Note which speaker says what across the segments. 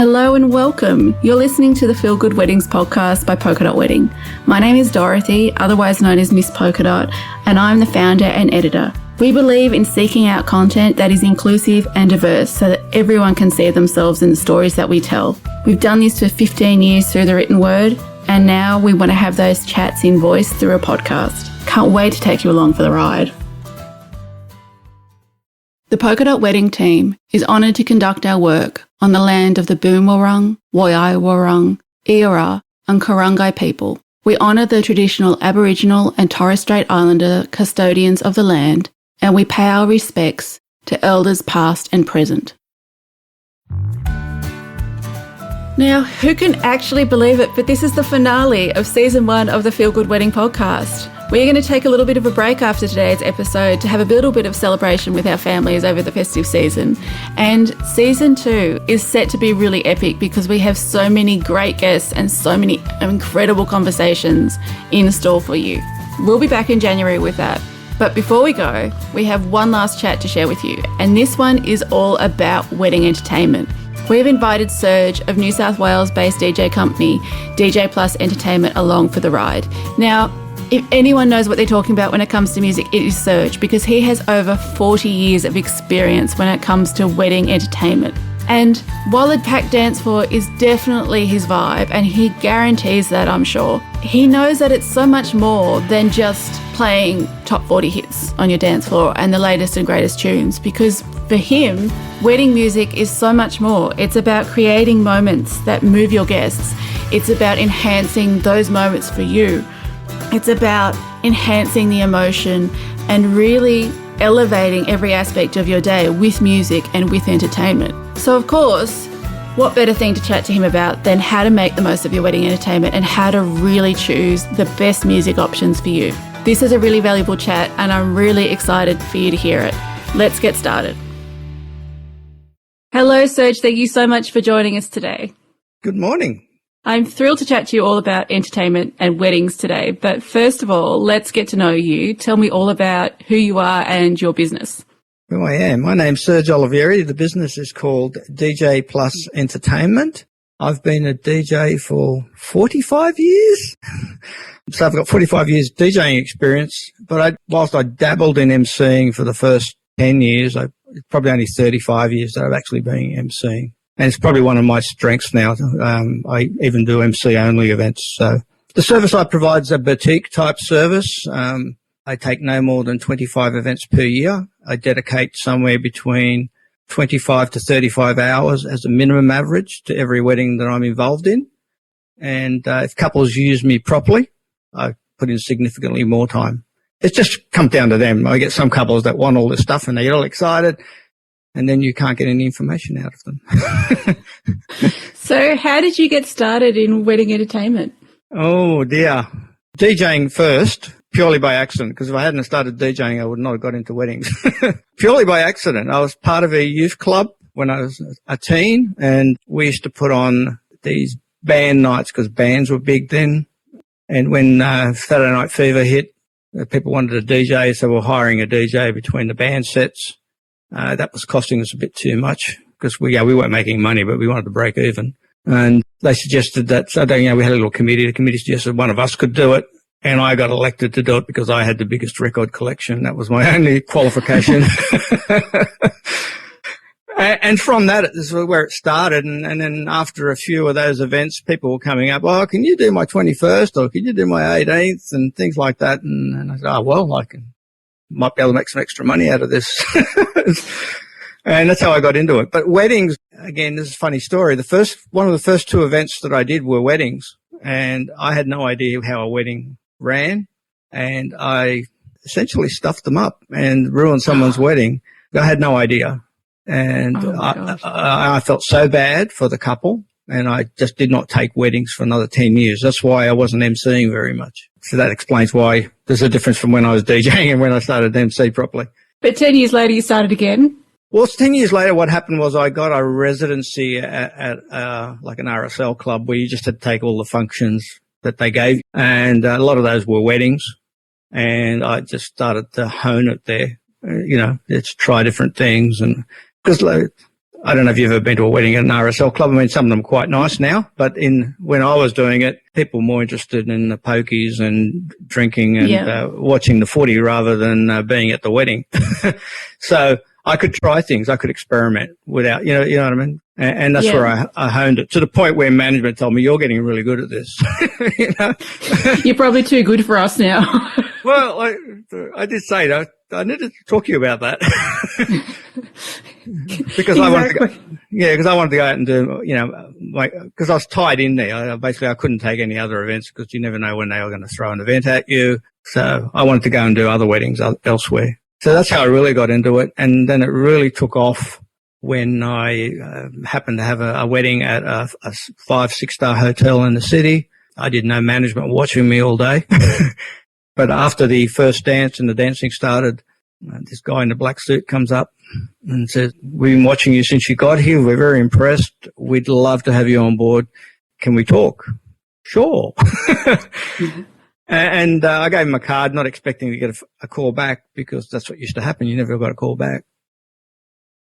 Speaker 1: Hello and welcome. You're listening to the Feel Good Weddings podcast by Polka Dot Wedding. My name is Dorothy, otherwise known as Miss Polka Dot, and I'm the founder and editor. We believe in seeking out content that is inclusive and diverse so that everyone can see themselves in the stories that we tell. We've done this for 15 years through the written word, and now we want to have those chats in voice through a podcast. Can't wait to take you along for the ride. The Polka Dot Wedding team is honoured to conduct our work on the land of the Boonwurrung, Woiwurrung, Eora and Kurungay people. We honour the traditional Aboriginal and Torres Strait Islander custodians of the land, and we pay our respects to elders past and present. Now, who can actually believe it, but this is the finale of Season 1 of the Feel Good Wedding podcast. We're going to take a little bit of a break after today's episode to have a little bit of celebration with our families over the festive season. And Season 2 is set to be really epic because we have so many great guests and so many incredible conversations in store for you. We'll be back in January with that. But before we go, we have one last chat to share with you. And this one is all about wedding entertainment. We've invited Serge of New South Wales-based DJ company DJ Plus Entertainment along for the ride. Now, if anyone knows what they're talking about when it comes to music, it is Serge, because he has over 40 years of experience when it comes to wedding entertainment. And while the packed dance floor is definitely his vibe, and he guarantees that, I'm sure, he knows that it's so much more than just playing top 40 hits on your dance floor and the latest and greatest tunes, because for him, wedding music is so much more. It's about creating moments that move your guests. It's about enhancing those moments for you. It's about enhancing the emotion and really elevating every aspect of your day with music and with entertainment. So of course, what better thing to chat to him about than how to make the most of your wedding entertainment and how to really choose the best music options for you. This is a really valuable chat and I'm really excited for you to hear it. Let's get started. Hello, Serge. Thank you so much for joining us today.
Speaker 2: Good morning.
Speaker 1: I'm thrilled to chat to you all about entertainment and weddings today. But first of all, let's get to know you. Tell me all about who you are and your business.
Speaker 2: Who I am. My name's Serge Olivieri. The business is called DJ Plus Entertainment. I've been a DJ for 45 years. So I've got 45 years DJing experience. But whilst I dabbled in MCing for the first 10 years, it's probably only 35 years that I've actually been MCing. And it's probably one of my strengths now. I even do MC-only events. So the service I provide is a boutique-type service. I take no more than 25 events per year. I dedicate somewhere between 25 to 35 hours as a minimum average to every wedding that I'm involved in. And if couples use me properly, I put in significantly more time. It's just come down to them. I get some couples that want all this stuff and they get all excited. And then you can't get any information out of them.
Speaker 1: So how did you get started in wedding entertainment?
Speaker 2: Oh, dear. DJing first, purely by accident, because if I hadn't started DJing, I would not have got into weddings. Purely by accident. I was part of a youth club when I was a teen, and we used to put on these band nights because bands were big then. And when Saturday Night Fever hit, people wanted a DJ, so we were hiring a DJ between the band sets. That was costing us a bit too much because we weren't making money, but we wanted to break even. And they suggested that, so we had a little committee. The committee suggested one of us could do it. And I got elected to do it because I had the biggest record collection. That was my only qualification. And from that, this is where it started. And then after a few of those events, people were coming up, oh, can you do my 21st or can you do my 18th and things like that? And I said, oh, well, I might be able to make some extra money out of this. And that's how I got into it. But weddings, again, this is a funny story. One of the first two events that I did were weddings, and I had no idea how a wedding ran, and I essentially stuffed them up and ruined someone's wedding. I had no idea. And I felt so bad for the couple, and I just did not take weddings for another 10 years. That's why I wasn't MCing very much. So that explains why there's a difference from when I was DJing and when I started MC properly.
Speaker 1: But 10 years later, you started again?
Speaker 2: Well, 10 years later, what happened was I got a residency at like an RSL club where you just had to take all the functions that they gave. And a lot of those were weddings. And I just started to hone it there, to try different things. And because I don't know if you've ever been to a wedding at an RSL club. I mean, some of them are quite nice now, but when I was doing it, people were more interested in the pokies and drinking and watching the footy rather than being at the wedding. So I could try things. I could experiment without, you know what I mean? And that's where I honed it to the point where management told me, you're getting really good at this. You know?
Speaker 1: You're probably too good for us now.
Speaker 2: Well, I did say that. I needed to talk to you about that. Because I wanted to go out and do, because I was tied in there. I couldn't take any other events because you never know when they were going to throw an event at you. So I wanted to go and do other weddings elsewhere. So that's how I really got into it. And then it really took off when I happened to have a wedding at a 5-6-star hotel in the city. I did no management watching me all day. But after the first dance and the dancing started, this guy in the black suit comes up and says, we've been watching you since you got here. We're very impressed. We'd love to have you on board. Can we talk? Sure. And I gave him a card, not expecting to get a call back because that's what used to happen. You never got a call back.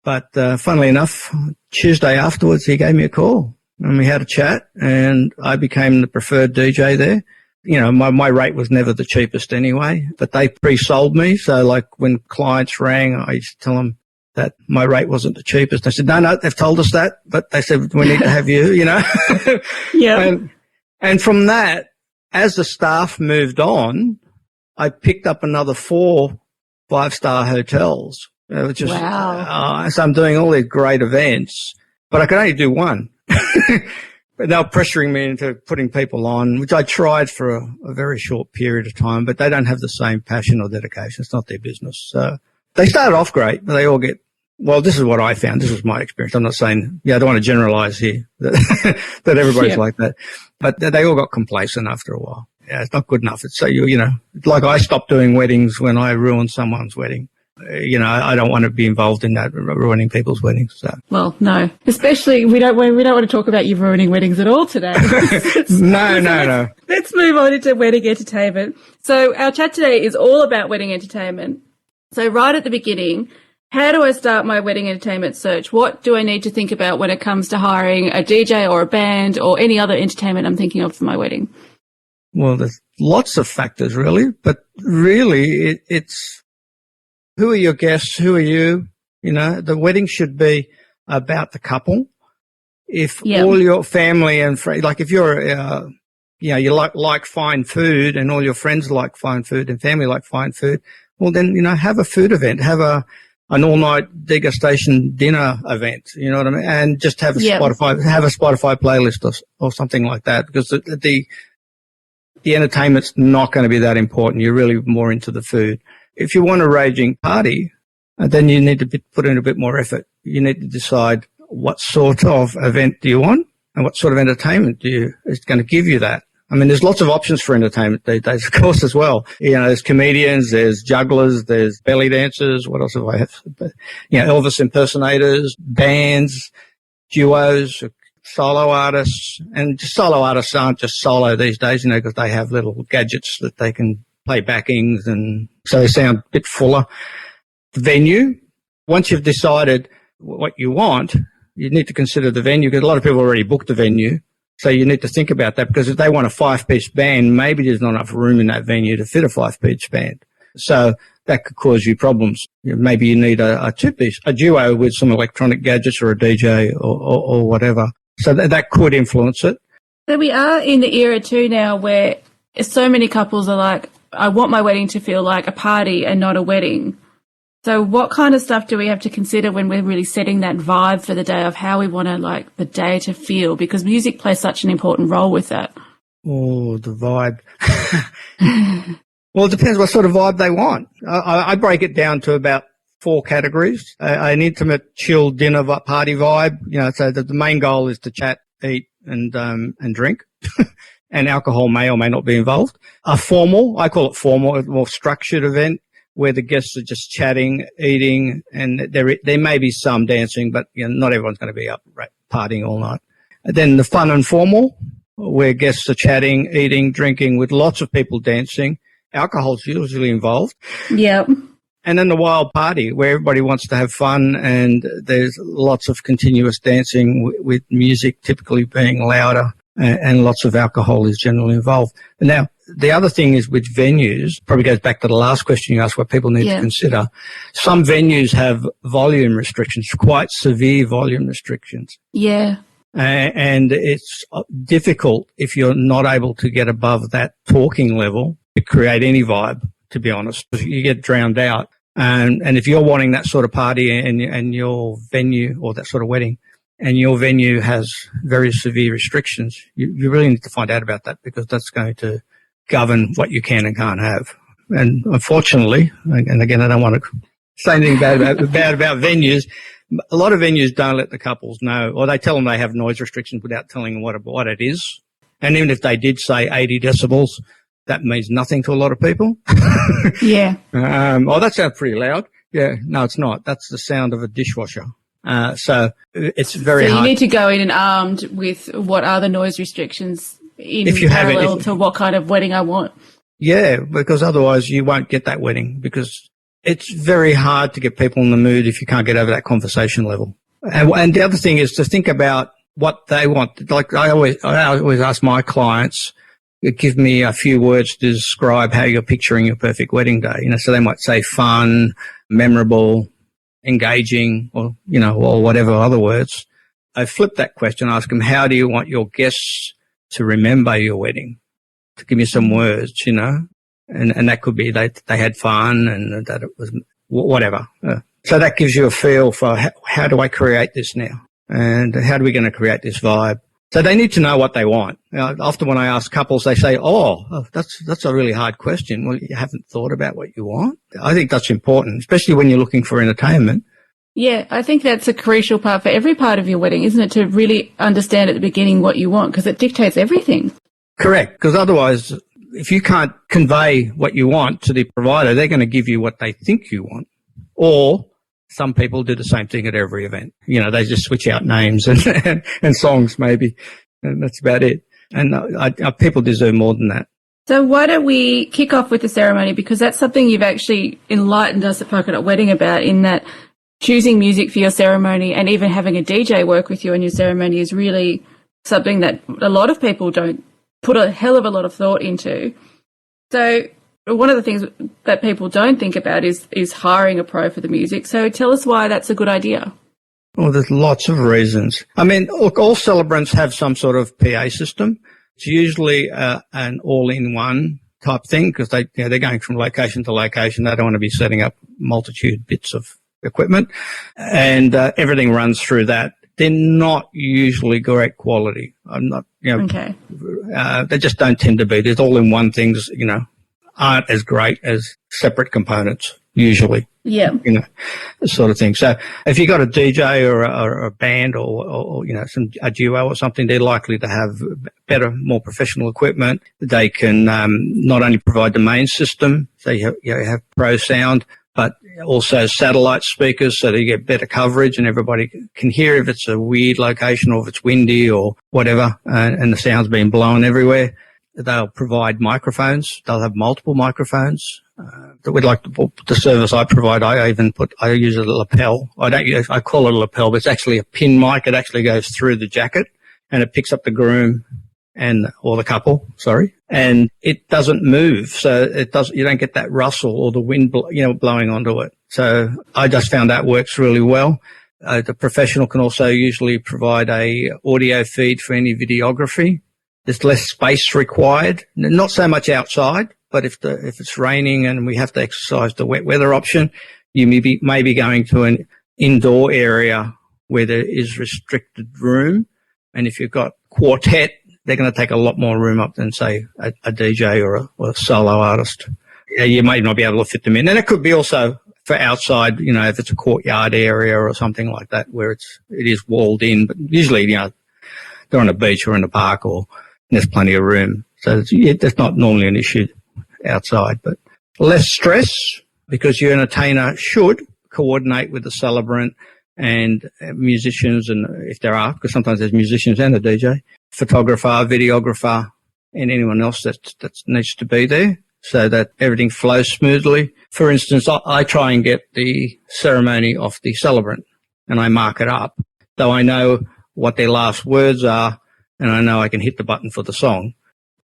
Speaker 2: But funnily enough, Tuesday afterwards, he gave me a call and we had a chat and I became the preferred DJ there. You know, my rate was never the cheapest anyway, but they pre-sold me. So like when clients rang, I used to tell them that my rate wasn't the cheapest. They said, no, they've told us that, but they said, we need to have you, you know.
Speaker 1: Yeah.
Speaker 2: And from that, as the staff moved on, I picked up another 4 5-star hotels. Which is,
Speaker 1: wow.
Speaker 2: So I'm doing all these great events, but I could only do one. But they were pressuring me into putting people on, which I tried for a very short period of time, but they don't have the same passion or dedication. It's not their business. So they started off great, but they all well, this is what I found. This was my experience. I'm not saying, I don't want to generalize here that everybody's like that, but they all got complacent after a while. Yeah, it's not good enough. It's so, like I stopped doing weddings when I ruined someone's wedding. I don't want to be involved in that, ruining people's weddings. So.
Speaker 1: Well, no, especially we don't want to talk about you ruining weddings at all today.
Speaker 2: No.
Speaker 1: Let's move on into wedding entertainment. So our chat today is all about wedding entertainment. So right at the beginning, how do I start my wedding entertainment search? What do I need to think about when it comes to hiring a DJ or a band or any other entertainment I'm thinking of for my wedding?
Speaker 2: Well, there's lots of factors really, but really it's who are your guests? Who are you? The wedding should be about the couple. If all your family and friends, like if you're, you like fine food and all your friends like fine food and family like fine food, well then, have a food event, have an all-night degustation dinner event, you know what I mean? And just have a Spotify playlist or something like that, because the entertainment's not going to be that important. You're really more into the food. If you want a raging party, then you need to put in a bit more effort. You need to decide what sort of event do you want and what sort of entertainment is going to give you that. I mean, there's lots of options for entertainment these days, of course, as well. There's comedians, there's jugglers, there's belly dancers. What else have I have? Elvis impersonators, bands, duos, solo artists. And solo artists aren't just solo these days, because they have little gadgets that they can play backings, and so they sound a bit fuller. The venue, once you've decided what you want, you need to consider the venue, because a lot of people already booked the venue. So you need to think about that, because if they want a 5-piece band, maybe there's not enough room in that venue to fit a 5-piece band. So that could cause you problems. Maybe you need a 2-piece, a duo with some electronic gadgets or a DJ or whatever. So that could influence it.
Speaker 1: So we are in the era too now where so many couples are like, I want my wedding to feel like a party and not a wedding. So what kind of stuff do we have to consider when we're really setting that vibe for the day of how we want to the day to feel? Because music plays such an important role with that.
Speaker 2: Oh, the vibe. Well, it depends what sort of vibe they want. I break it down to about 4 categories. An intimate, chill dinner party vibe. So the main goal is to chat, eat, and drink. And alcohol may or may not be involved. A formal, I call it formal, a more structured event where the guests are just chatting, eating, and there may be some dancing, but not everyone's going to be up partying all night. And then the fun and formal, where guests are chatting, eating, drinking, with lots of people dancing. Alcohol's usually involved.
Speaker 1: Yep.
Speaker 2: And then the wild party where everybody wants to have fun and there's lots of continuous dancing with music typically being louder and lots of alcohol is generally involved. Now, the other thing is with venues, probably goes back to the last question you asked, what people need to consider. Some venues have volume restrictions, quite severe volume restrictions.
Speaker 1: Yeah.
Speaker 2: And it's difficult if you're not able to get above that talking level to create any vibe, to be honest. You get drowned out. And if you're wanting that sort of party and your venue or that sort of wedding and your venue has very severe restrictions, you really need to find out about that because that's going to govern what you can and can't have. And unfortunately, and again, I don't want to say anything bad about venues, a lot of venues don't let the couples know, or they tell them they have noise restrictions without telling them what it is. And even if they did say 80 decibels, that means nothing to a lot of people.
Speaker 1: Yeah.
Speaker 2: Oh, that sounds pretty loud. Yeah, no, it's not. That's the sound of a dishwasher. So it's very hard.
Speaker 1: So you need to go in and armed with what are the noise restrictions in parallel to what kind of wedding I want.
Speaker 2: Yeah, because otherwise you won't get that wedding because it's very hard to get people in the mood if you can't get over that conversation level. And the other thing is to think about what they want. Like I always ask my clients, give me a few words to describe how you're picturing your perfect wedding day. So they might say fun, memorable, engaging, or whatever other words. I flip that question, ask them, how do you want your guests to remember your wedding? To give me some words, and that could be they had fun and that it was whatever. So that gives you a feel for how do I create this now? And how are we going to create this vibe? So they need to know what they want. Often when I ask couples, they say, oh, that's a really hard question. Well, you haven't thought about what you want. I think that's important, especially when you're looking for entertainment.
Speaker 1: Yeah, I think that's a crucial part for every part of your wedding, isn't it? To really understand at the beginning what you want, because it dictates everything.
Speaker 2: Correct, because otherwise, if you can't convey what you want to the provider, they're going to give you what they think you want. Or some people do the same thing at every event. They just switch out names and songs maybe, and that's about it. And people deserve more than that.
Speaker 1: So why don't we kick off with the ceremony, because that's something you've actually enlightened us at Polka Dot Wedding about, in that choosing music for your ceremony and even having a DJ work with you in your ceremony is really something that a lot of people don't put a hell of a lot of thought into. So one of the things that people don't think about is hiring a pro for the music. So tell us why that's a good idea.
Speaker 2: Well, there's lots of reasons. I mean, look, all celebrants have some sort of PA system. It's usually an all-in-one type thing because they're going from location to location. They don't want to be setting up multitude bits of equipment, and everything runs through that. They're not usually great quality. I'm not,
Speaker 1: Okay.
Speaker 2: They just don't tend to be. There's all-in-one things, aren't as great as separate components usually.
Speaker 1: Yeah.
Speaker 2: Sort of thing. So if you got a DJ or a band or a duo or something, they're likely to have better, more professional equipment. They can not only provide the main system, so you have pro sound, but also satellite speakers so that you get better coverage and everybody can hear if it's a weird location or if it's windy or whatever, and the sound's being blown everywhere. They'll provide microphones. They'll have multiple microphones. The service I provide, I use a lapel. I call it a lapel, but it's actually a pin mic. It actually goes through the jacket and it picks up the groom or the couple, and it doesn't move. So you don't get that rustle or the wind, blowing onto it. So I just found that works really well. The professional can also usually provide a audio feed for any videography. There's less space required, not so much outside, but if it's raining and we have to exercise the wet weather option, you may be going to an indoor area where there is restricted room. And if you've got quartet, they're going to take a lot more room up than, say, a DJ or a solo artist. You may not be able to fit them in. And it could be also for outside, if it's a courtyard area or something like that where it is walled in. But usually, they're on a beach or in a park or there's plenty of room. So that's not normally an issue outside. But less stress because your entertainer should coordinate with the celebrant and musicians, and if there are, because sometimes there's musicians and a DJ, photographer, videographer, and anyone else that needs to be there. so that everything flows smoothly. For instance, I try and get the ceremony off the celebrant and I mark it up, though I know what their last words are and I know I can hit the button for the song.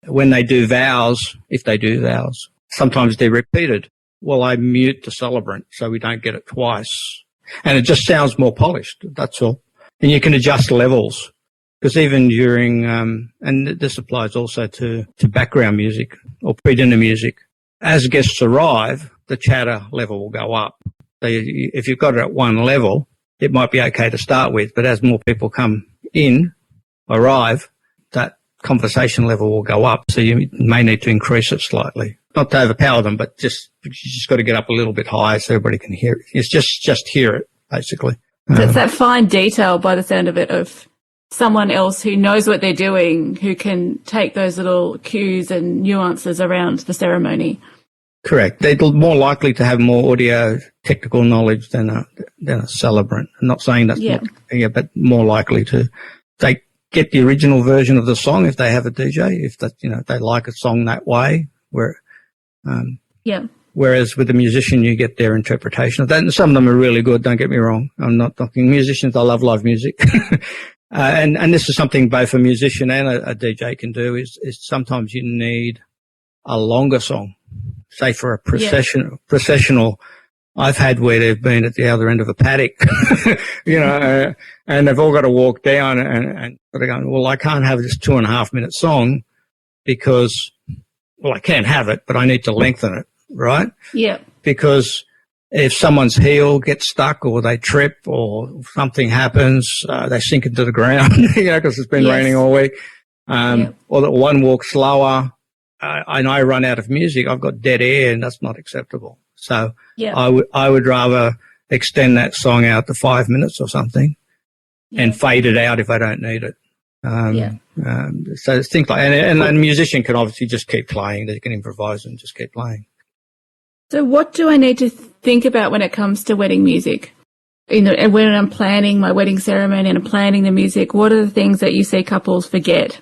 Speaker 2: When they do vows, if they do vows, sometimes they're repeated. Well, I mute the celebrant so we don't get it twice. And it just sounds more polished, that's all. And you can adjust levels. Because even during, and this applies also to background music or pre-dinner music, as guests arrive, the chatter level will go up. So if you've got it at one level, it might be okay to start with, but as more people arrive, that conversation level will go up. So you may need to increase it slightly. Not to overpower them, but you just got to get up a little bit higher so everybody can hear it. It's just hear it, basically.
Speaker 1: So it's that fine detail, by the sound of it, of someone else who knows what they're doing, who can take those little cues and nuances around the ceremony.
Speaker 2: Correct. They're more likely to have more audio technical knowledge than a celebrant. I'm not saying that's but more likely to. They get the original version of the song if they have a DJ, if they like a song that way. Whereas with the musician, you get their interpretation of that. And some of them are really good. Don't get me wrong. I'm not talking musicians. I love live music. And this is something both a musician and a DJ can do is sometimes you need a longer song, say for a processional. I've had where they've been at the other end of a paddock, and they've all got to walk down and they're going, well, I can't have this 2.5 minute song because, well, I can have it, but I need to lengthen it, right? Yeah. Because if someone's heel gets stuck or they trip or something happens, they sink into the ground, because it's been raining all week, or that one walks slower, and I run out of music, I've got dead air, and that's not acceptable. So I would rather extend that song out to 5 minutes or something and fade it out if I don't need it. So it's things like, and a musician can obviously just keep playing. They can improvise and just keep playing.
Speaker 1: So what do I need to think about when it comes to wedding music? When I'm planning my wedding ceremony and I'm planning the music, what are the things that you see couples forget?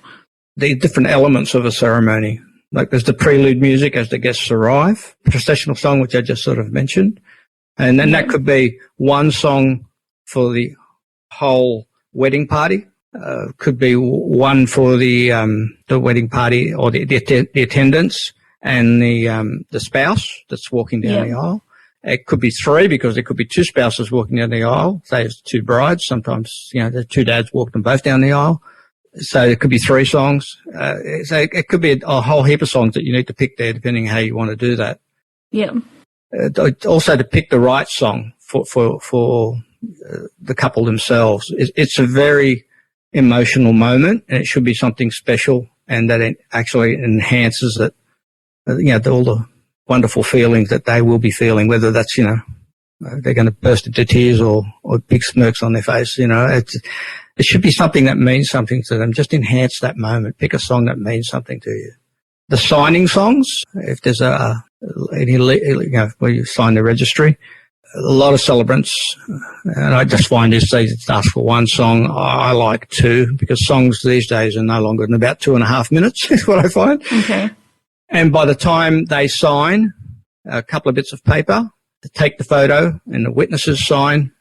Speaker 2: The different elements of a ceremony. Like there's the prelude music as the guests arrive, processional song, which I just sort of mentioned. And then that could be one song for the whole wedding party. Could be one for the wedding party or the attendants and the spouse that's walking down the aisle. It could be three because there could be two spouses walking down the aisle. Say it's two brides. Sometimes, the two dads walk them both down the aisle. So it could be three songs. So it could be a whole heap of songs that you need to pick there depending how you want to do that. Yeah. Also to pick the right song for the couple themselves. It's a very emotional moment and it should be something special and that it actually enhances it. All the wonderful feelings that they will be feeling, whether that's, they're going to burst into tears or big smirks on their face, it should be something that means something to them. Just enhance that moment. Pick a song that means something to you. The signing songs, if there's where you sign the registry, a lot of celebrants, and I just find this, they ask for one song. I like two because songs these days are no longer than about 2.5 minutes is what I find. Okay. And by the time they sign a couple of bits of paper, to take the photo and the witnesses sign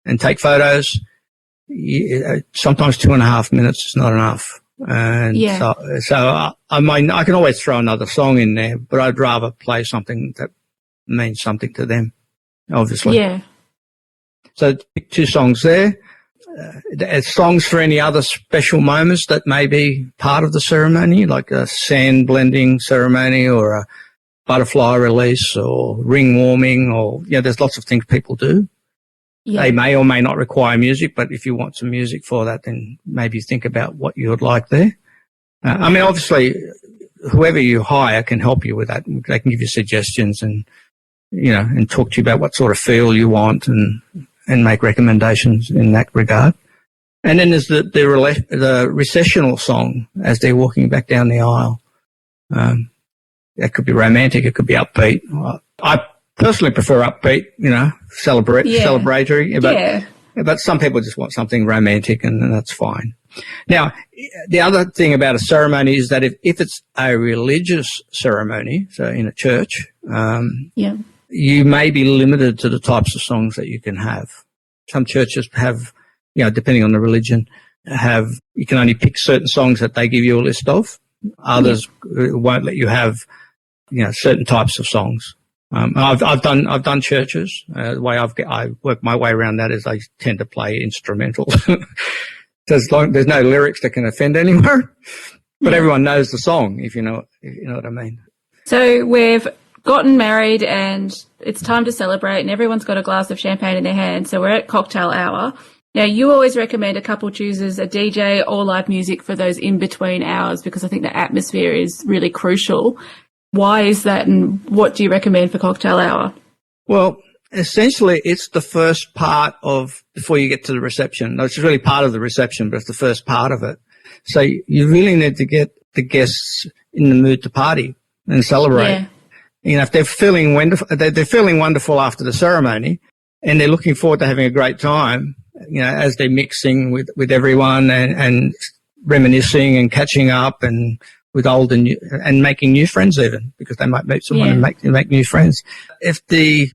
Speaker 2: and take photos, sometimes 2.5 minutes is not enough. And so I mean, I can always throw another song in there, but I'd rather play something that means something to them, obviously. Yeah. So pick two songs there. Songs for any other special moments that may be part of the ceremony, like a sand blending ceremony or a butterfly release or ring warming or, there's lots of things people do. Yeah. They may or may not require music, but if you want some music for that, then maybe think about what you would like there. I mean, obviously, whoever you hire can help you with that. They can give you suggestions and, and talk to you about what sort of feel you want and make recommendations in that regard. And then there's the recessional song as they're walking back down the aisle. That could be romantic. It could be upbeat. I personally prefer upbeat, celebratory. But some people just want something romantic and that's fine. Now, the other thing about a ceremony is that if it's a religious ceremony, so in a church, you may be limited to the types of songs that you can have. Some churches have, depending on the religion, you can only pick certain songs that they give you a list of. Others won't let you have, certain types of songs. I've done churches. The way I work my way around that is I tend to play instrumental. There's no lyrics that can offend anyone, but everyone knows the song, if you know what I mean.
Speaker 1: So we've gotten married and it's time to celebrate and everyone's got a glass of champagne in their hand. So we're at cocktail hour. Now, you always recommend a couple chooses a DJ or live music for those in-between hours because I think the atmosphere is really crucial. Why is that, and what do you recommend for cocktail hour?
Speaker 2: Well, essentially, it's the first part of before you get to the reception. No, it's really part of the reception, but it's the first part of it. So you really need to get the guests in the mood to party and celebrate. Yeah. If they're feeling wonderful after the ceremony and they're looking forward to having a great time, as they're mixing with everyone and reminiscing and catching up and with old and new, and making new friends even, because they might meet someone and make new friends. If the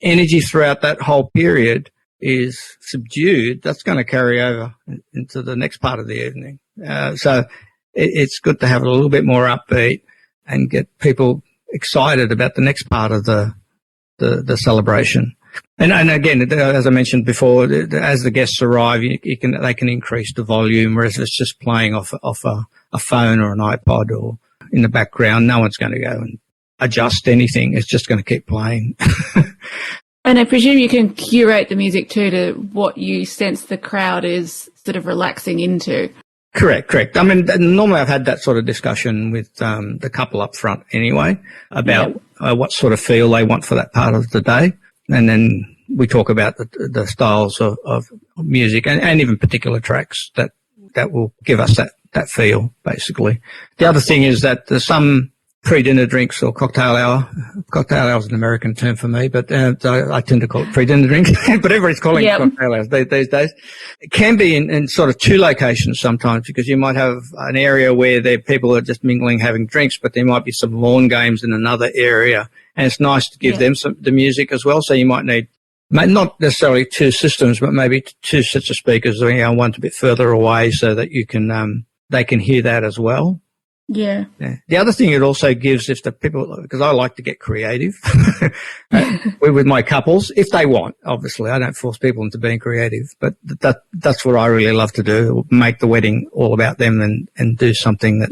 Speaker 2: energy throughout that whole period is subdued, that's going to carry over into the next part of the evening. So it's good to have it a little bit more upbeat and get people excited about the next part of the celebration. And again, as I mentioned before, as the guests arrive, they can increase the volume, whereas if it's just playing off a phone or an iPod or in the background, no one's going to go and adjust anything. It's just going to keep playing.
Speaker 1: And I presume you can curate the music too to what you sense the crowd is sort of relaxing into.
Speaker 2: Correct. I mean, normally I've had that sort of discussion with the couple up front anyway about what sort of feel they want for that part of the day. And then we talk about the styles of music and even particular tracks that will give us that feel, basically. The other thing is that there's some pre-dinner drinks or cocktail hour. Cocktail hour is an American term for me, but I tend to call it pre-dinner drinks. But everybody's calling it cocktail hours these days. It can be in sort of two locations sometimes, because you might have an area where people are just mingling, having drinks, but there might be some lawn games in another area. And it's nice to give them the music as well. So you might need not necessarily two systems, but maybe two sets of speakers, one a bit further away so that you can they can hear that as well. Yeah. The other thing it also gives, if the people, because I like to get creative with my couples, if they want, obviously. I don't force people into being creative, but that's what I really love to do, make the wedding all about them and do something that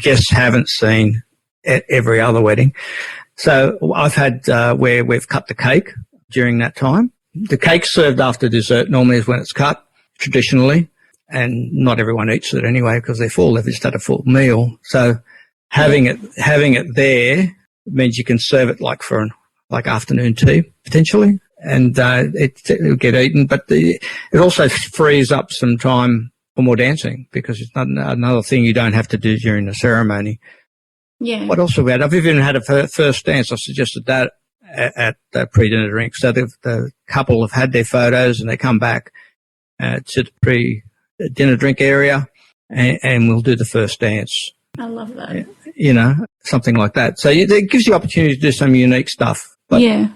Speaker 2: guests haven't seen at every other wedding. So I've had where we've cut the cake during that time. The cake's served after dessert normally is when it's cut, traditionally. And not everyone eats it anyway because they're full. They've just had a full meal. So having it there means you can serve it like for afternoon tea potentially, and it'll get eaten. But it also frees up some time for more dancing, because it's not another thing you don't have to do during the ceremony. Yeah. What else have we had? I've even had a first dance. I suggested that at the pre-dinner drink. So the couple have had their photos and they come back to the pre-dinner drink area and we'll do the first dance.
Speaker 1: I love that.
Speaker 2: Something like that. So it gives you opportunity to do some unique stuff. But, and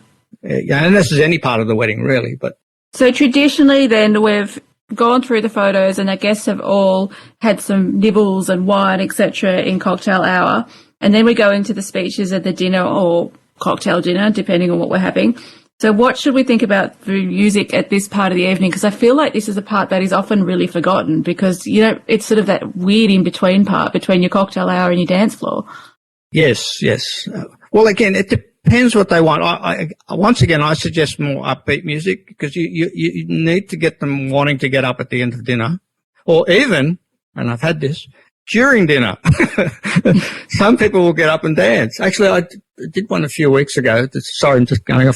Speaker 2: this is any part of the wedding really. But
Speaker 1: so traditionally then we've gone through the photos and our guests have all had some nibbles and wine, etc. in cocktail hour. And then we go into the speeches at the dinner or cocktail dinner, depending on what we're having. So what should we think about the music at this part of the evening? Because I feel like this is a part that is often really forgotten because, it's sort of that weird in-between part between your cocktail hour and your dance floor.
Speaker 2: Yes. Well, again, it depends what they want. Once again, I suggest more upbeat music because you need to get them wanting to get up at the end of dinner, or even, and I've had this, during dinner. Some people will get up and dance. Actually, I did one a few weeks ago. Sorry, I'm just going off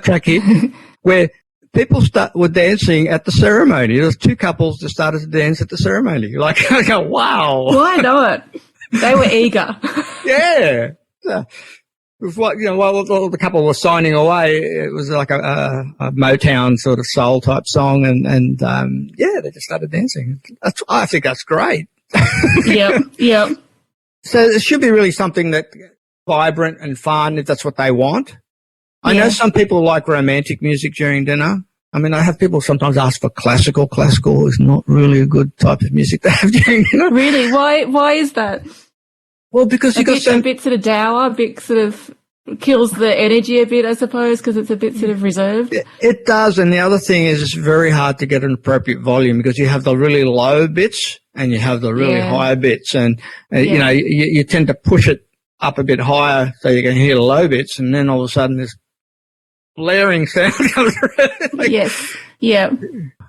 Speaker 2: track here, where people were dancing at the ceremony. There was two couples that started to dance at the ceremony. I go, wow.
Speaker 1: Why not? They were eager.
Speaker 2: Yeah. while the couple were signing away, it was like a Motown sort of soul type song, and they just started dancing. I think that's great.
Speaker 1: Yep.
Speaker 2: So it should be really something that vibrant and fun if that's what they want. I know some people like romantic music during dinner. I mean, I have people sometimes ask for classical. Classical is not really a good type of music to have during dinner.
Speaker 1: Really? Why is that?
Speaker 2: Well, because
Speaker 1: a bit sort of dour, a bit sort of kills the energy a bit, I suppose, because it's a bit sort of reserved.
Speaker 2: It does. And the other thing is it's very hard to get an appropriate volume because you have the really low bits and you have the really high bits. And, you tend to push it up a bit higher so you can hear the low bits. And then all of a sudden this blaring sound comes through.
Speaker 1: Yes. Yeah.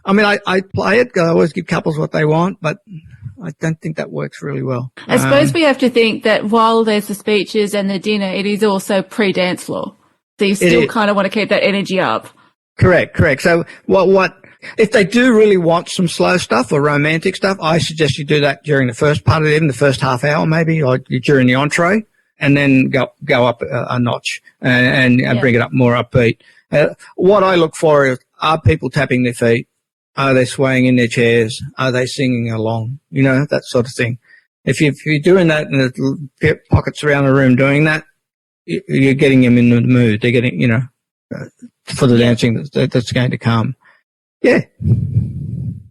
Speaker 2: I mean, I play it. I always give couples what they want, but I don't think that works really well.
Speaker 1: I suppose we have to think that while there's the speeches and the dinner, it is also pre-dance floor. So you still kind of want to keep that energy up. Correct.
Speaker 2: So what if they do really want some slow stuff or romantic stuff, I suggest you do that during the first part of it, in the first half hour maybe, or during the entree, and then go up a notch and bring it up more upbeat. What I look for is, are people tapping their feet? Are they swaying in their chairs? Are they singing along? That sort of thing. If you're doing that and there's pockets around the room doing that, you're getting them in the mood. They're getting, for the dancing that's going to come. Yeah.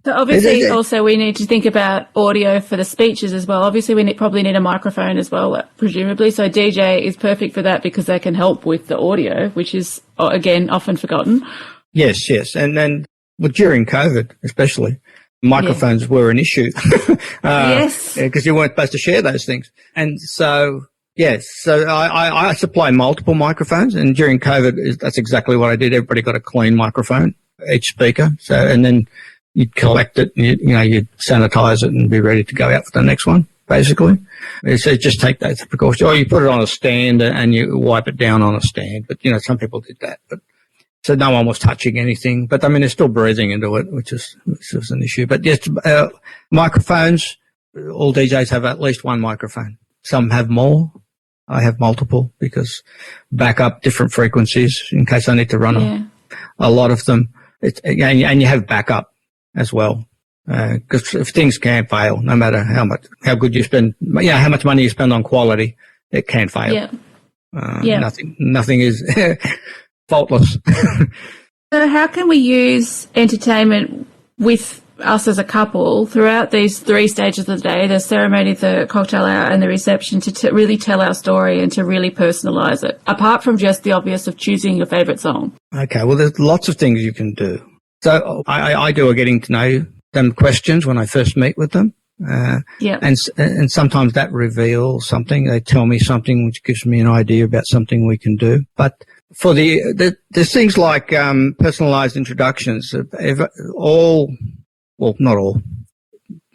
Speaker 1: So obviously also we need to think about audio for the speeches as well. Obviously we probably need a microphone as well, presumably. So DJ is perfect for that because they can help with the audio, which is, again, often forgotten.
Speaker 2: Yes. And then, during COVID, especially, microphones were an issue.
Speaker 1: Yes.
Speaker 2: Because you weren't supposed to share those things. And so, I supply multiple microphones, and during COVID, that's exactly what I did. Everybody got a clean microphone, each speaker. So, and then you'd collect it, and you'd sanitize it and be ready to go out for the next one, basically. So just take those precautions. Or you put it on a stand and you wipe it down on a stand. But, some people did that. But so no one was touching anything, but I mean, they're still breathing into it, which is an issue. But yes, microphones, all DJs have at least one microphone. Some have more. I have multiple because back up different frequencies in case I need to run a lot of them. And you have backup as well. Because if things can fail, no matter how good you spend, how much money you spend on quality, it can fail. Nothing is faultless.
Speaker 1: So how can we use entertainment with us as a couple throughout these 3 stages of the day, the ceremony, the cocktail hour and the reception, to really tell our story and to really personalise it, apart from just the obvious of choosing your favourite song?
Speaker 2: Okay, well, there's lots of things you can do. So I do a getting to know them questions when I first meet with them. And sometimes that reveals something. They tell me something which gives me an idea about something we can do. But for there's things like personalized introductions. Not all,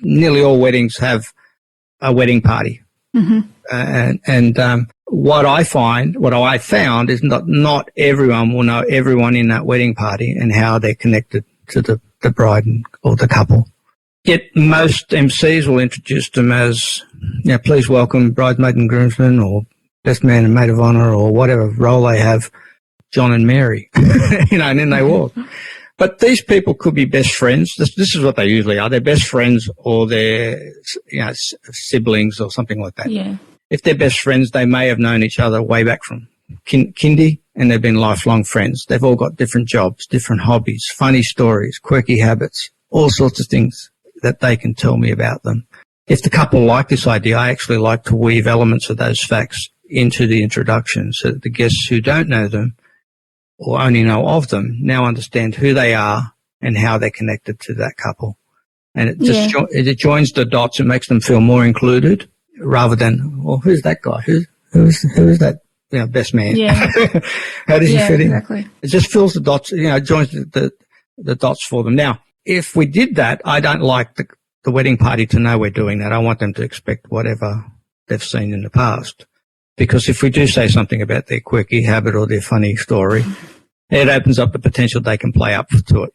Speaker 2: nearly all weddings have a wedding party. And what I found is not everyone will know everyone in that wedding party and how they're connected to the bride or the couple. Yet most MCs will introduce them as, please welcome bridesmaid and groomsmen, or best man and maid of honour, or whatever role they have, John and Mary, and then they walk. But these people could be best friends. This is what they usually are. They're best friends, or they're, siblings or something like that.
Speaker 1: Yeah.
Speaker 2: If they're best friends, they may have known each other way back from kindy, and they've been lifelong friends. They've all got different jobs, different hobbies, funny stories, quirky habits, all sorts of things that they can tell me about them. If the couple like this idea, I actually like to weave elements of those facts into the introduction so that the guests who don't know them or only know of them now understand who they are and how they're connected to that couple. And it just it joins the dots and makes them feel more included rather than, well, who's that guy? Who's that best man?
Speaker 1: Yeah.
Speaker 2: How does he fit in?
Speaker 1: Exactly.
Speaker 2: It just fills the dots, joins the dots for them. Now, if we did that, I don't like the wedding party to know we're doing that. I want them to expect whatever they've seen in the past. Because if we do say something about their quirky habit or their funny story, it opens up the potential they can play up to it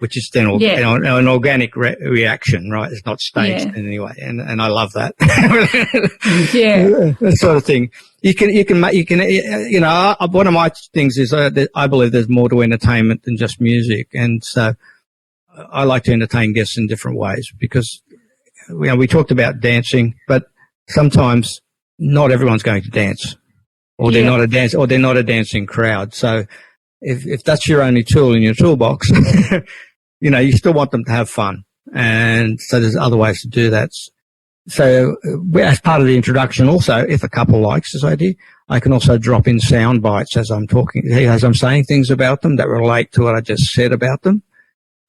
Speaker 2: which is then an organic reaction, right? It's not staged in any way, and I love that. That sort of thing. One of my things is that I believe there's more to entertainment than just music, and so I like to entertain guests in different ways because we talked about dancing, but sometimes not everyone's going to dance, or they're not a dancing crowd. So if that's your only tool in your toolbox, you still want them to have fun. And so there's other ways to do that. So as part of the introduction also, if a couple likes this idea, I can also drop in sound bites as I'm saying things about them that relate to what I just said about them.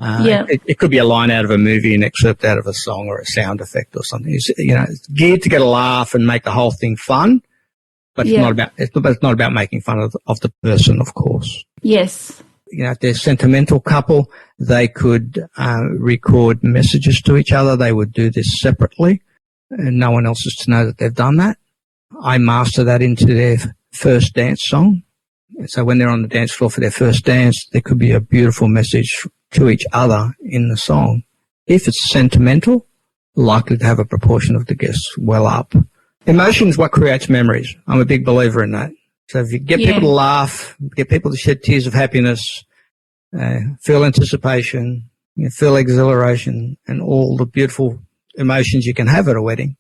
Speaker 2: It could be a line out of a movie, an excerpt out of a song, or a sound effect or something. It's geared to get a laugh and make the whole thing fun, but it's not about making fun of the person, of course.
Speaker 1: Yes.
Speaker 2: If they're a sentimental couple, they could record messages to each other. They would do this separately, and no one else is to know that they've done that. I master that into their first dance song. So when they're on the dance floor for their first dance, there could be a beautiful message to each other in the song. If it's sentimental, likely to have a proportion of the guests well up. Emotion is what creates memories. I'm a big believer in that. So if you get people to laugh, get people to shed tears of happiness, feel anticipation, feel exhilaration, and all the beautiful emotions you can have at a wedding,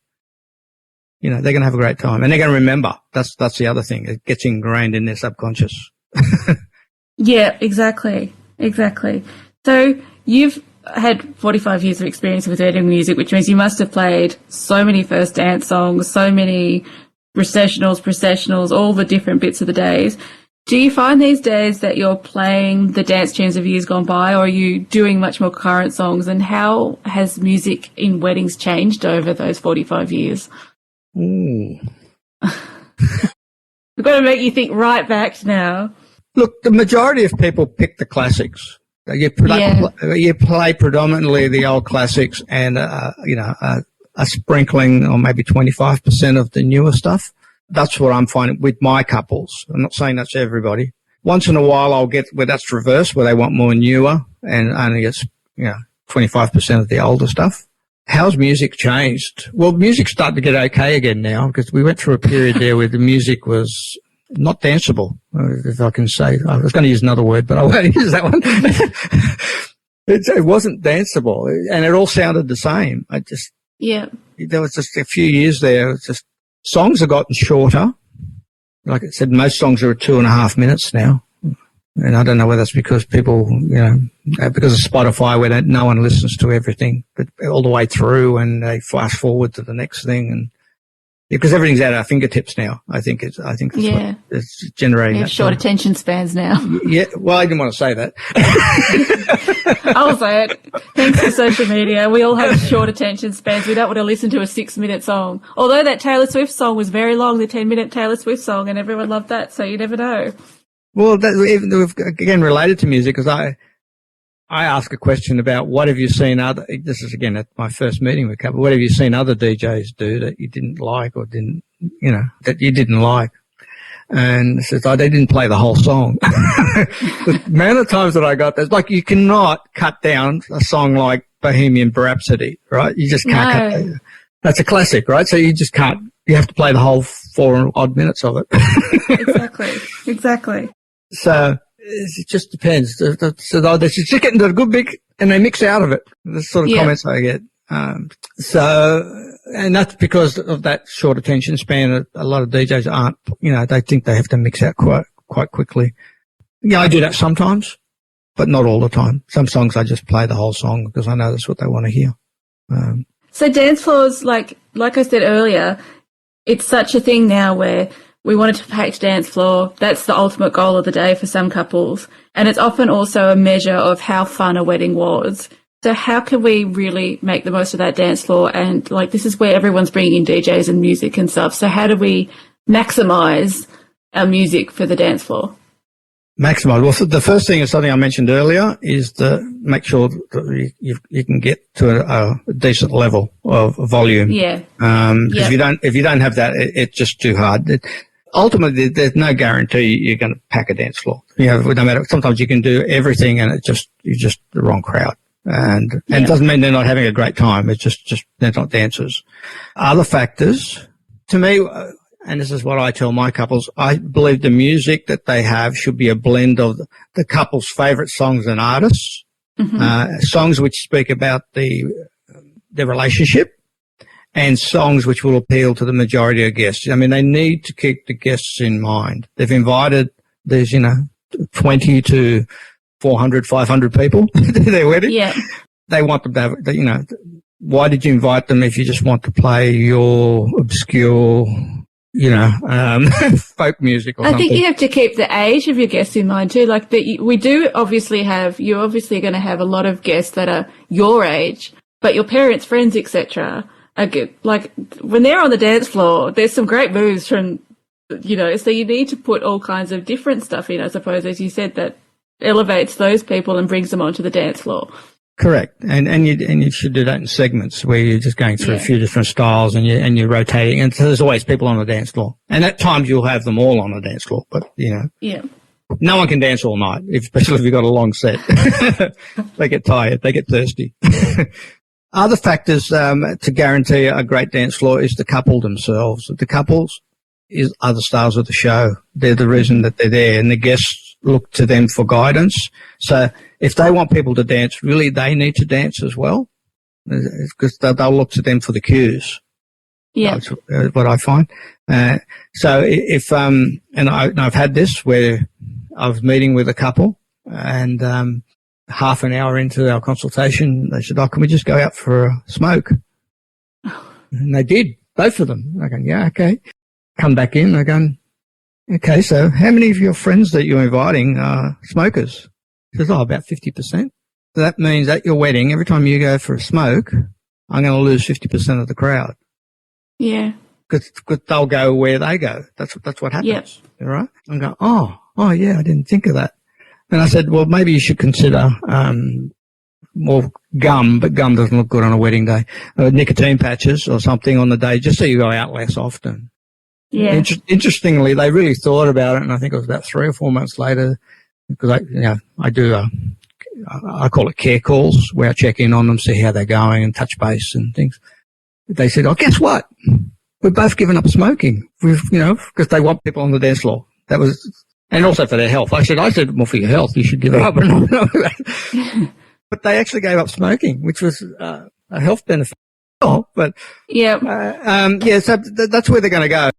Speaker 2: they're going to have a great time. And they're going to remember. That's the other thing. It gets ingrained in their subconscious.
Speaker 1: Yeah, exactly. So you've had 45 years of experience with wedding music, which means you must have played so many first dance songs, so many processionals, all the different bits of the days. Do you find these days that you're playing the dance tunes of years gone by, or are you doing much more current songs? And how has music in weddings changed over those 45 years?
Speaker 2: Ooh.
Speaker 1: We've got to make you think right back now.
Speaker 2: Look, the majority of people pick the classics. You play predominantly the old classics and, a sprinkling or maybe 25% of the newer stuff. That's what I'm finding with my couples. I'm not saying that's everybody. Once in a while I'll get where that's reversed, where they want more newer and only it's, 25% of the older stuff. How's music changed? Well, music's starting to get okay again now because we went through a period there where the music was not danceable, if I can say. I was going to use another word, but I won't use that one. It wasn't danceable, and it all sounded the same. There was just a few years there. It's just songs have gotten shorter. Like I said, most songs are at 2.5 minutes now. And I don't know whether that's because people, because of Spotify, where no one listens to everything, but all the way through, and they fast forward to the next thing, and because everything's at our fingertips now. I think that's what it's generating.
Speaker 1: We have short attention spans now.
Speaker 2: Yeah, well, I didn't want to say that.
Speaker 1: I'll say it. Thanks to social media, we all have short attention spans. We don't want to listen to a 6-minute song. Although that Taylor Swift song was very long, the 10-minute Taylor Swift song, and everyone loved that, so you never know.
Speaker 2: Well, again, related to music, because I ask a question about what have you seen this is again at my first meeting with a couple, what have you seen other DJs do that you didn't like or that you didn't like? And it says, they didn't play the whole song. The amount of times that I got that, like you cannot cut down a song like Bohemian Rhapsody, right? You just can't cut that. That's a classic, right? So you just can't, you have to play the whole 4 odd minutes of it.
Speaker 1: Exactly.
Speaker 2: So it just depends. So they're just getting to the good bit and they mix out of it. The sort of comments I get. And that's because of that short attention span. A lot of DJs aren't, they think they have to mix out quite quickly. Yeah, I do that sometimes, but not all the time. Some songs I just play the whole song because I know that's what they want to hear.
Speaker 1: So dance floors, like I said earlier, it's such a thing now where we wanted to packed dance floor. That's the ultimate goal of the day for some couples. And it's often also a measure of how fun a wedding was. So how can we really make the most of that dance floor? And this is where everyone's bringing in DJs and music and stuff. So how do we maximize our music for the dance floor?
Speaker 2: Maximize. Well, the first thing is something I mentioned earlier is to make sure that you can get to a decent level of volume.
Speaker 1: Yeah.
Speaker 2: Because if you don't have that, it's just too hard. ultimately, there's no guarantee you're going to pack a dance floor. No matter, sometimes you can do everything and you're just the wrong crowd. And it doesn't mean they're not having a great time. It's just they're not dancers. Other factors, to me, and this is what I tell my couples, I believe the music that they have should be a blend of the couple's favourite songs and artists, songs which speak about their relationship, and songs which will appeal to the majority of guests. I mean, they need to keep the guests in mind. They've invited these, 20 to 400, 500 people to their wedding.
Speaker 1: Yeah.
Speaker 2: They want them to have, why did you invite them if you just want to play your obscure, folk music or something?
Speaker 1: I think you have to keep the age of your guests in mind too. Like we do obviously you're obviously going to have a lot of guests that are your age, but your parents, friends, etc. are good. Like when they're on the dance floor, there's some great moves from, so you need to put all kinds of different stuff in, I suppose, as you said, that elevates those people and brings them onto the dance floor.
Speaker 2: Correct. And you should do that in segments where you're just going through a few different styles and you're rotating. And so there's always people on the dance floor. And at times you'll have them all on the dance floor, but no one can dance all night, especially if you've got a long set. They get tired. They get thirsty. Other factors to guarantee a great dance floor is the couple themselves. The couples are the stars of the show. They're the reason that they're there, and the guests look to them for guidance. So if they want people to dance, really they need to dance as well, because they'll look to them for the cues.
Speaker 1: Yeah.
Speaker 2: That's what I find. So if, and I've had this where I was meeting with a couple and half an hour into our consultation, they said, can we just go out for a smoke? And they did, both of them. I go, yeah, okay. Come back in. I go, okay, so how many of your friends that you're inviting are smokers? He says, about 50%. So that means at your wedding, every time you go for a smoke, I'm going to lose 50% of the crowd.
Speaker 1: Yeah.
Speaker 2: Because they'll go where they go. That's what happens. Yep. Right? I'm going, oh yeah, I didn't think of that. And I said, well, maybe you should consider, gum, but gum doesn't look good on a wedding day. Nicotine patches or something on the day, just so you go out less often.
Speaker 1: Yeah.
Speaker 2: Interestingly, they really thought about it, and I think it was about 3 or 4 months later, because I do I call it care calls, where I check in on them, see how they're going, and touch base and things. They said, guess what? We've both given up smoking. Because they want people on the dance floor. That was, and also for their health. I said, well, for your health, you should give it up. But they actually gave up smoking, which was a health benefit. But
Speaker 1: yeah,
Speaker 2: so that's where they're going to go.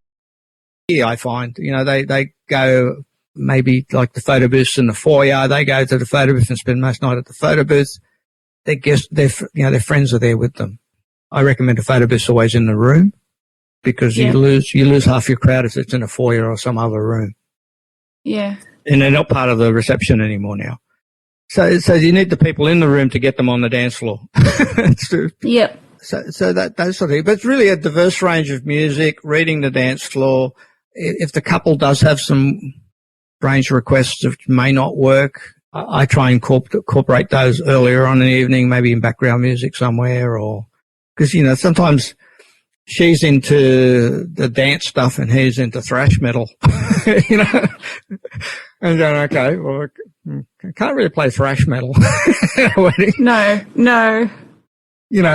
Speaker 2: Yeah, I find, they go maybe like the photo booths in the foyer. They go to the photo booth and spend most night at the photo booth. Their friends are there with them. I recommend a photo booth always in the room, because you lose half your crowd if it's in a foyer or some other room.
Speaker 1: Yeah. And
Speaker 2: they're not part of the reception anymore now. So you need the people in the room to get them on the dance floor.
Speaker 1: Yep.
Speaker 2: So that sort of thing. But it's really a diverse range of music, reading the dance floor. If the couple does have some strange requests which may not work, I try and incorporate those earlier on in the evening, maybe in background music somewhere, or because, sometimes she's into the dance stuff and he's into thrash metal, and going, okay, well, I can't really play thrash metal.
Speaker 1: No.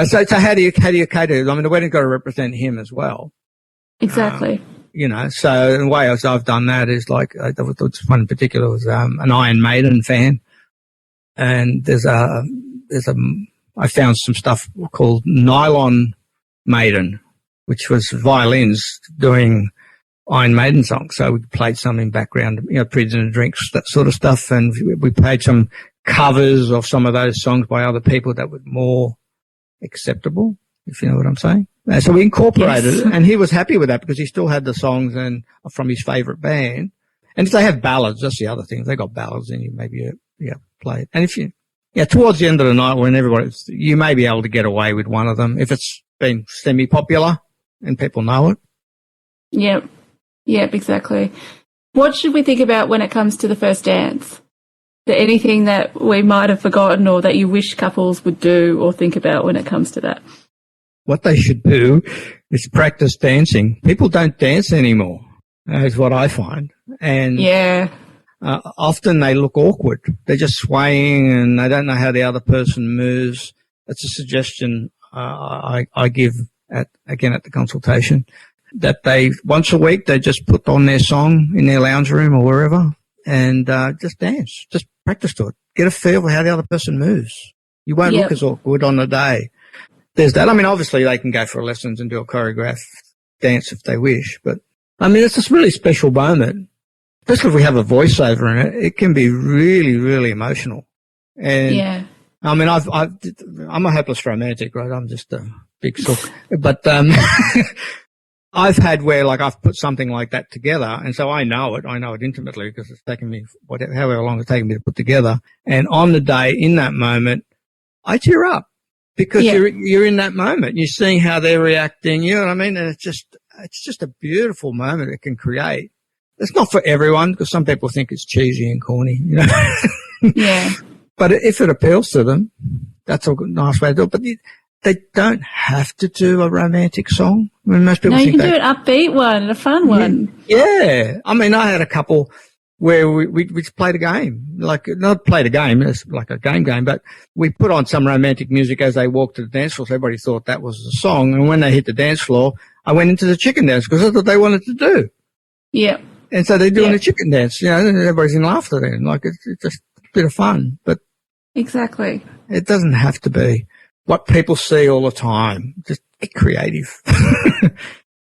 Speaker 2: So how do you cater? I mean, the wedding's got to represent him as well.
Speaker 1: Exactly.
Speaker 2: So the way I've done that is like, one in particular was an Iron Maiden fan, and I found some stuff called Nylon Maiden, which was violins doing Iron Maiden songs. So we played some in background, Prisoner Drinks, that sort of stuff, and we played some covers of some of those songs by other people that were more acceptable, if you know what I'm saying. So we incorporated it, and he was happy with that because he still had the songs and from his favourite band. And if they have ballads, that's the other thing. If they got ballads, then you maybe play it. And if towards the end of the night when you may be able to get away with one of them if it's been semi-popular and people know it.
Speaker 1: Yep, exactly. What should we think about when it comes to the first dance? Is there anything that we might have forgotten or that you wish couples would do or think about when it comes to that?
Speaker 2: What they should do is practice dancing. People don't dance anymore. is what I find. And
Speaker 1: Yeah.
Speaker 2: often they look awkward. They're just swaying and they don't know how the other person moves. It's a suggestion I give at the consultation, that they once a week they just put on their song in their lounge room or wherever and just dance, just practice to it. Get a feel for how the other person moves. You won't look as awkward on the day. There's that. I mean, obviously they can go for lessons and do a choreographed dance if they wish, but I mean, it's this really special moment, especially if we have a voiceover in it. It can be really, really emotional. And I mean, I'm a hopeless romantic, right? I'm just a big sook. But I've had where, like, I've put something like that together, and so I know it intimately because it's taken me however long it's taken me to put together. And on the day, in that moment, I tear up because you're in that moment. You're seeing how they're reacting. You know what I mean? And it's just a beautiful moment it can create. It's not for everyone because some people think it's cheesy and corny, you know.
Speaker 1: Yeah.
Speaker 2: But if it appeals to them, that's a nice way to do it. But they don't have to do a romantic song. I mean, most people think
Speaker 1: you can do an upbeat one and a fun one.
Speaker 2: Yeah. I mean, I had a couple where we played a game, like not played a game, it's like a game, but we put on some romantic music as they walked to the dance floor. So everybody thought that was the song. And when they hit the dance floor, I went into the chicken dance because that's what they wanted to do.
Speaker 1: Yeah.
Speaker 2: And so they're doing the chicken dance, you know, and everybody's in laughter then. Like it's just a bit of fun, but
Speaker 1: exactly.
Speaker 2: It doesn't have to be what people see all the time. Just get creative.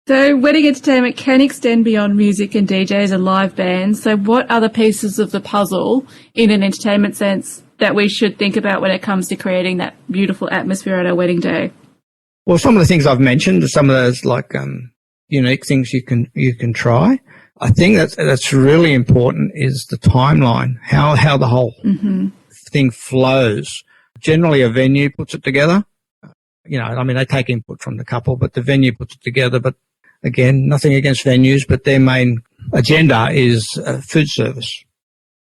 Speaker 1: So wedding entertainment can extend beyond music and DJs and live bands. So what other pieces of the puzzle in an entertainment sense that we should think about when it comes to creating that beautiful atmosphere at our wedding day?
Speaker 2: Well, some of the things I've mentioned are some of those like unique things you can try. I think that's really important is the timeline, how the whole thing flows. Generally, a venue puts it together. You know, I mean, they take input from the couple, but the venue puts it together. But again, nothing against venues, but their main agenda is food service,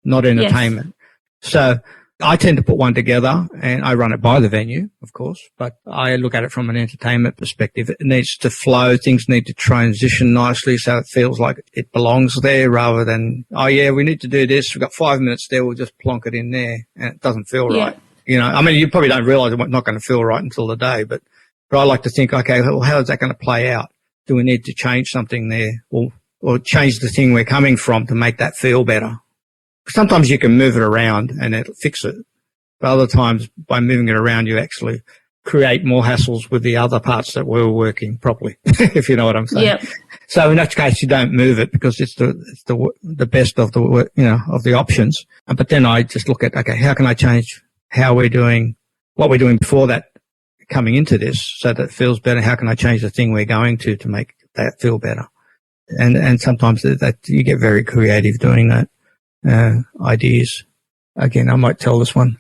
Speaker 2: not entertainment. Yes. So I tend to put one together and I run it by the venue, of course, but I look at it from an entertainment perspective. It needs to flow. Things need to transition nicely so it feels like it belongs there rather than, oh yeah, we need to do this. We've got 5 minutes there. We'll just plonk it in there and it doesn't feel right. You know, I mean, you probably don't realize it's not going to feel right until the day, but I like to think, okay, well, how is that going to play out? Do we need to change something there or change the thing we're coming from to make that feel better? Sometimes you can move it around and it'll fix it. But other times by moving it around, you actually create more hassles with the other parts that were working properly, if you know what I'm saying. Yep. So in that case, you don't move it because it's the best of the, you know, of the options. But then I just look at, okay, how can I change how we're doing, what we're doing before that coming into this so that it feels better? How can I change the thing we're going to make that feel better? And sometimes that you get very creative doing that. Ideas. Again, I might tell this one.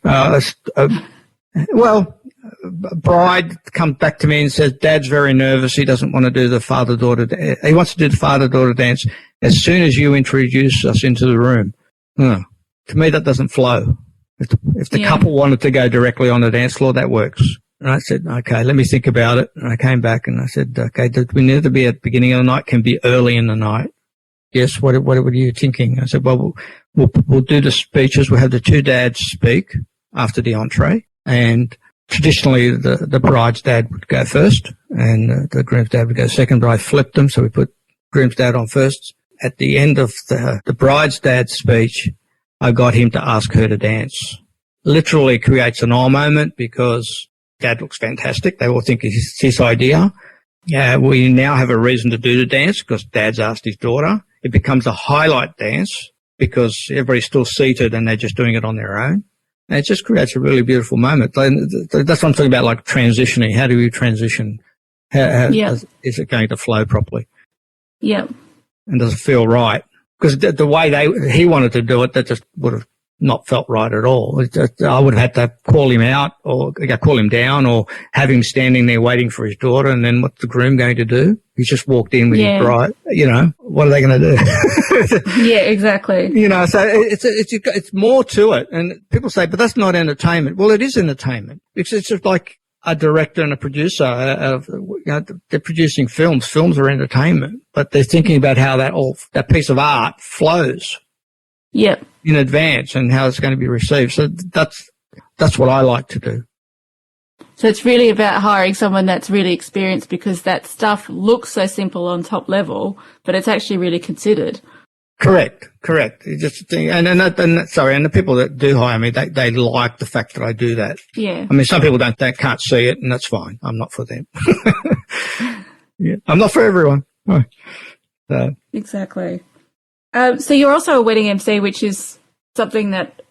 Speaker 2: Bride comes back to me and says, Dad's very nervous. He doesn't want to do the father-daughter. He wants to do the father-daughter dance as soon as you introduce us into the room. To me, that doesn't flow. If the couple wanted to go directly on the dance floor, that works. And I said, okay, let me think about it. And I came back and I said, okay, do we need to be at the beginning of the night? Can be early in the night. Yes. What are you thinking? I said, well, we'll do the speeches. We'll have the two dads speak after the entree. And traditionally the bride's dad would go first and the groom's dad would go second, but I flipped them. So we put groom's dad on first. At the end of the bride's dad's speech, I got him to ask her to dance. Literally creates an awe moment because Dad looks fantastic. They all think it's his idea. We now have a reason to do the dance because Dad's asked his daughter. It becomes a highlight dance because everybody's still seated and they're just doing it on their own. And it just creates a really beautiful moment. That's what I'm talking about, like transitioning. How do you transition? Is it going to flow properly? Yeah. And does it feel right? Because the way he wanted to do it, that just would have not felt right at all. I would have had to call him out or call him down or have him standing there waiting for his daughter. And then what's the groom going to do? He's just walked in with his bride. You know, what are they going to do?
Speaker 1: Yeah, exactly.
Speaker 2: You know, so it's more to it. And people say, but that's not entertainment. Well, it is entertainment. It's just like a director and a producer. They're producing films. Films are entertainment, but they're thinking about how that piece of art flows.
Speaker 1: Yep.
Speaker 2: In advance and how it's going to be received. So that's what I like to do.
Speaker 1: So it's really about hiring someone that's really experienced, because that stuff looks so simple on top level, but it's actually really considered. Correct. You just think, and the people that do hire me, they like the fact that I do that. Yeah.
Speaker 2: I mean, some people can't see it, and that's fine. I'm not for them. Yeah, I'm not for everyone. So.
Speaker 1: Exactly. So you're also a wedding MC, which is something that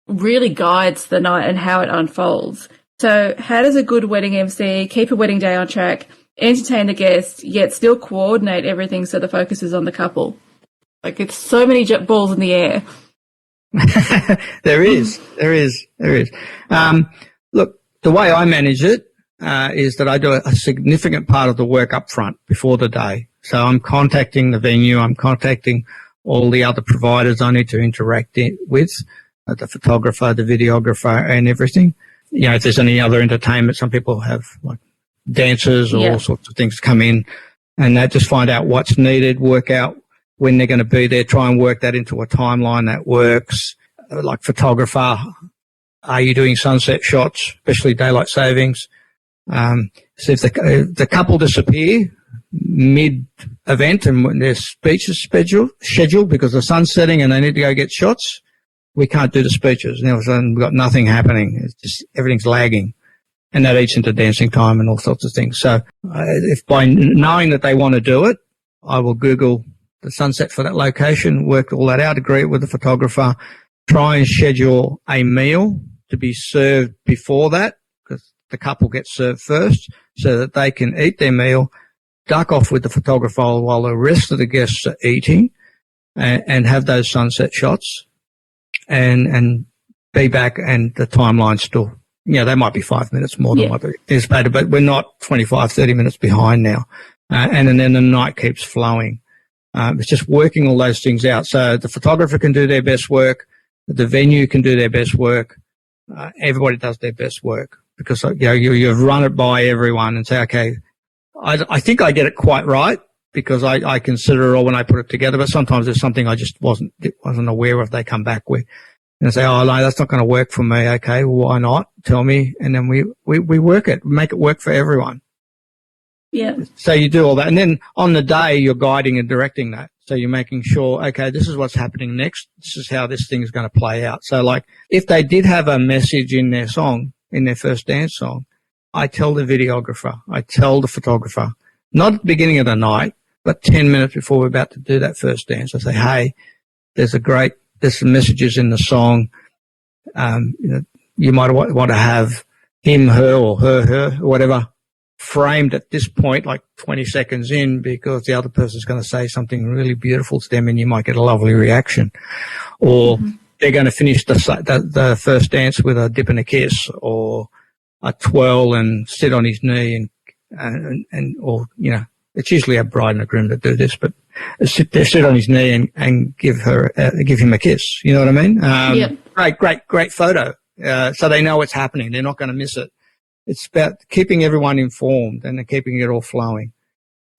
Speaker 1: really guides the night and how it unfolds. So how does a good wedding MC keep a wedding day on track, entertain the guests, yet still coordinate everything so the focus is on the couple? Like, it's so many balls in the air.
Speaker 2: There is. Look, the way I manage it is that I do a significant part of the work up front before the day. So I'm contacting the venue, I'm contacting all the other providers I need to interact with, the photographer, the videographer, and everything. You know, if there's any other entertainment, some people have like dancers or all sorts of things come in, and they just find out what's needed, work out when they're going to be there, try and work that into a timeline that works. Like photographer, are you doing sunset shots, especially daylight savings? So if the couple disappear mid-event and when their speech is scheduled because the sun's setting and they need to go get shots, we can't do the speeches. And all of a sudden we've got nothing happening. It's just everything's lagging. And that eats into dancing time and all sorts of things. So if by knowing that they want to do it, I will Google the sunset for that location, work all that out, agree with the photographer, try and schedule a meal to be served before that, because the couple gets served first, so that they can eat their meal, duck off with the photographer while the rest of the guests are eating, and have those sunset shots, and be back, and the timeline's still, they might be 5 minutes more than what is better, but we're not 25, 30 minutes behind now. And then the night keeps flowing. It's just working all those things out. So the photographer can do their best work. The venue can do their best work. Everybody does their best work, because, you've run it by everyone and say, okay, I think I get it quite right, because I consider it all when I put it together. But sometimes there's something I just wasn't aware of. They come back with and say, oh, no, that's not going to work for me. Okay, well, why not? Tell me. And then we work it, make it work for everyone.
Speaker 1: Yeah.
Speaker 2: So you do all that. And then on the day, you're guiding and directing that. So you're making sure, okay, this is what's happening next. This is how this thing's going to play out. So like if they did have a message in their song, in their first dance song, I tell the videographer, I tell the photographer, not at the beginning of the night, but 10 minutes before we're about to do that first dance. I say, hey, there's some messages in the song. You might want to have him, her, or her, or whatever, framed at this point, like 20 seconds in, because the other person's going to say something really beautiful to them and you might get a lovely reaction. Or they're going to finish the first dance with a dip and a kiss, or a twirl and sit on his knee or it's usually a bride and a groom that do this, but sit on his knee and give him a kiss. You know what I mean? Great photo. So they know what's happening. They're not going to miss it. It's about keeping everyone informed and keeping it all flowing.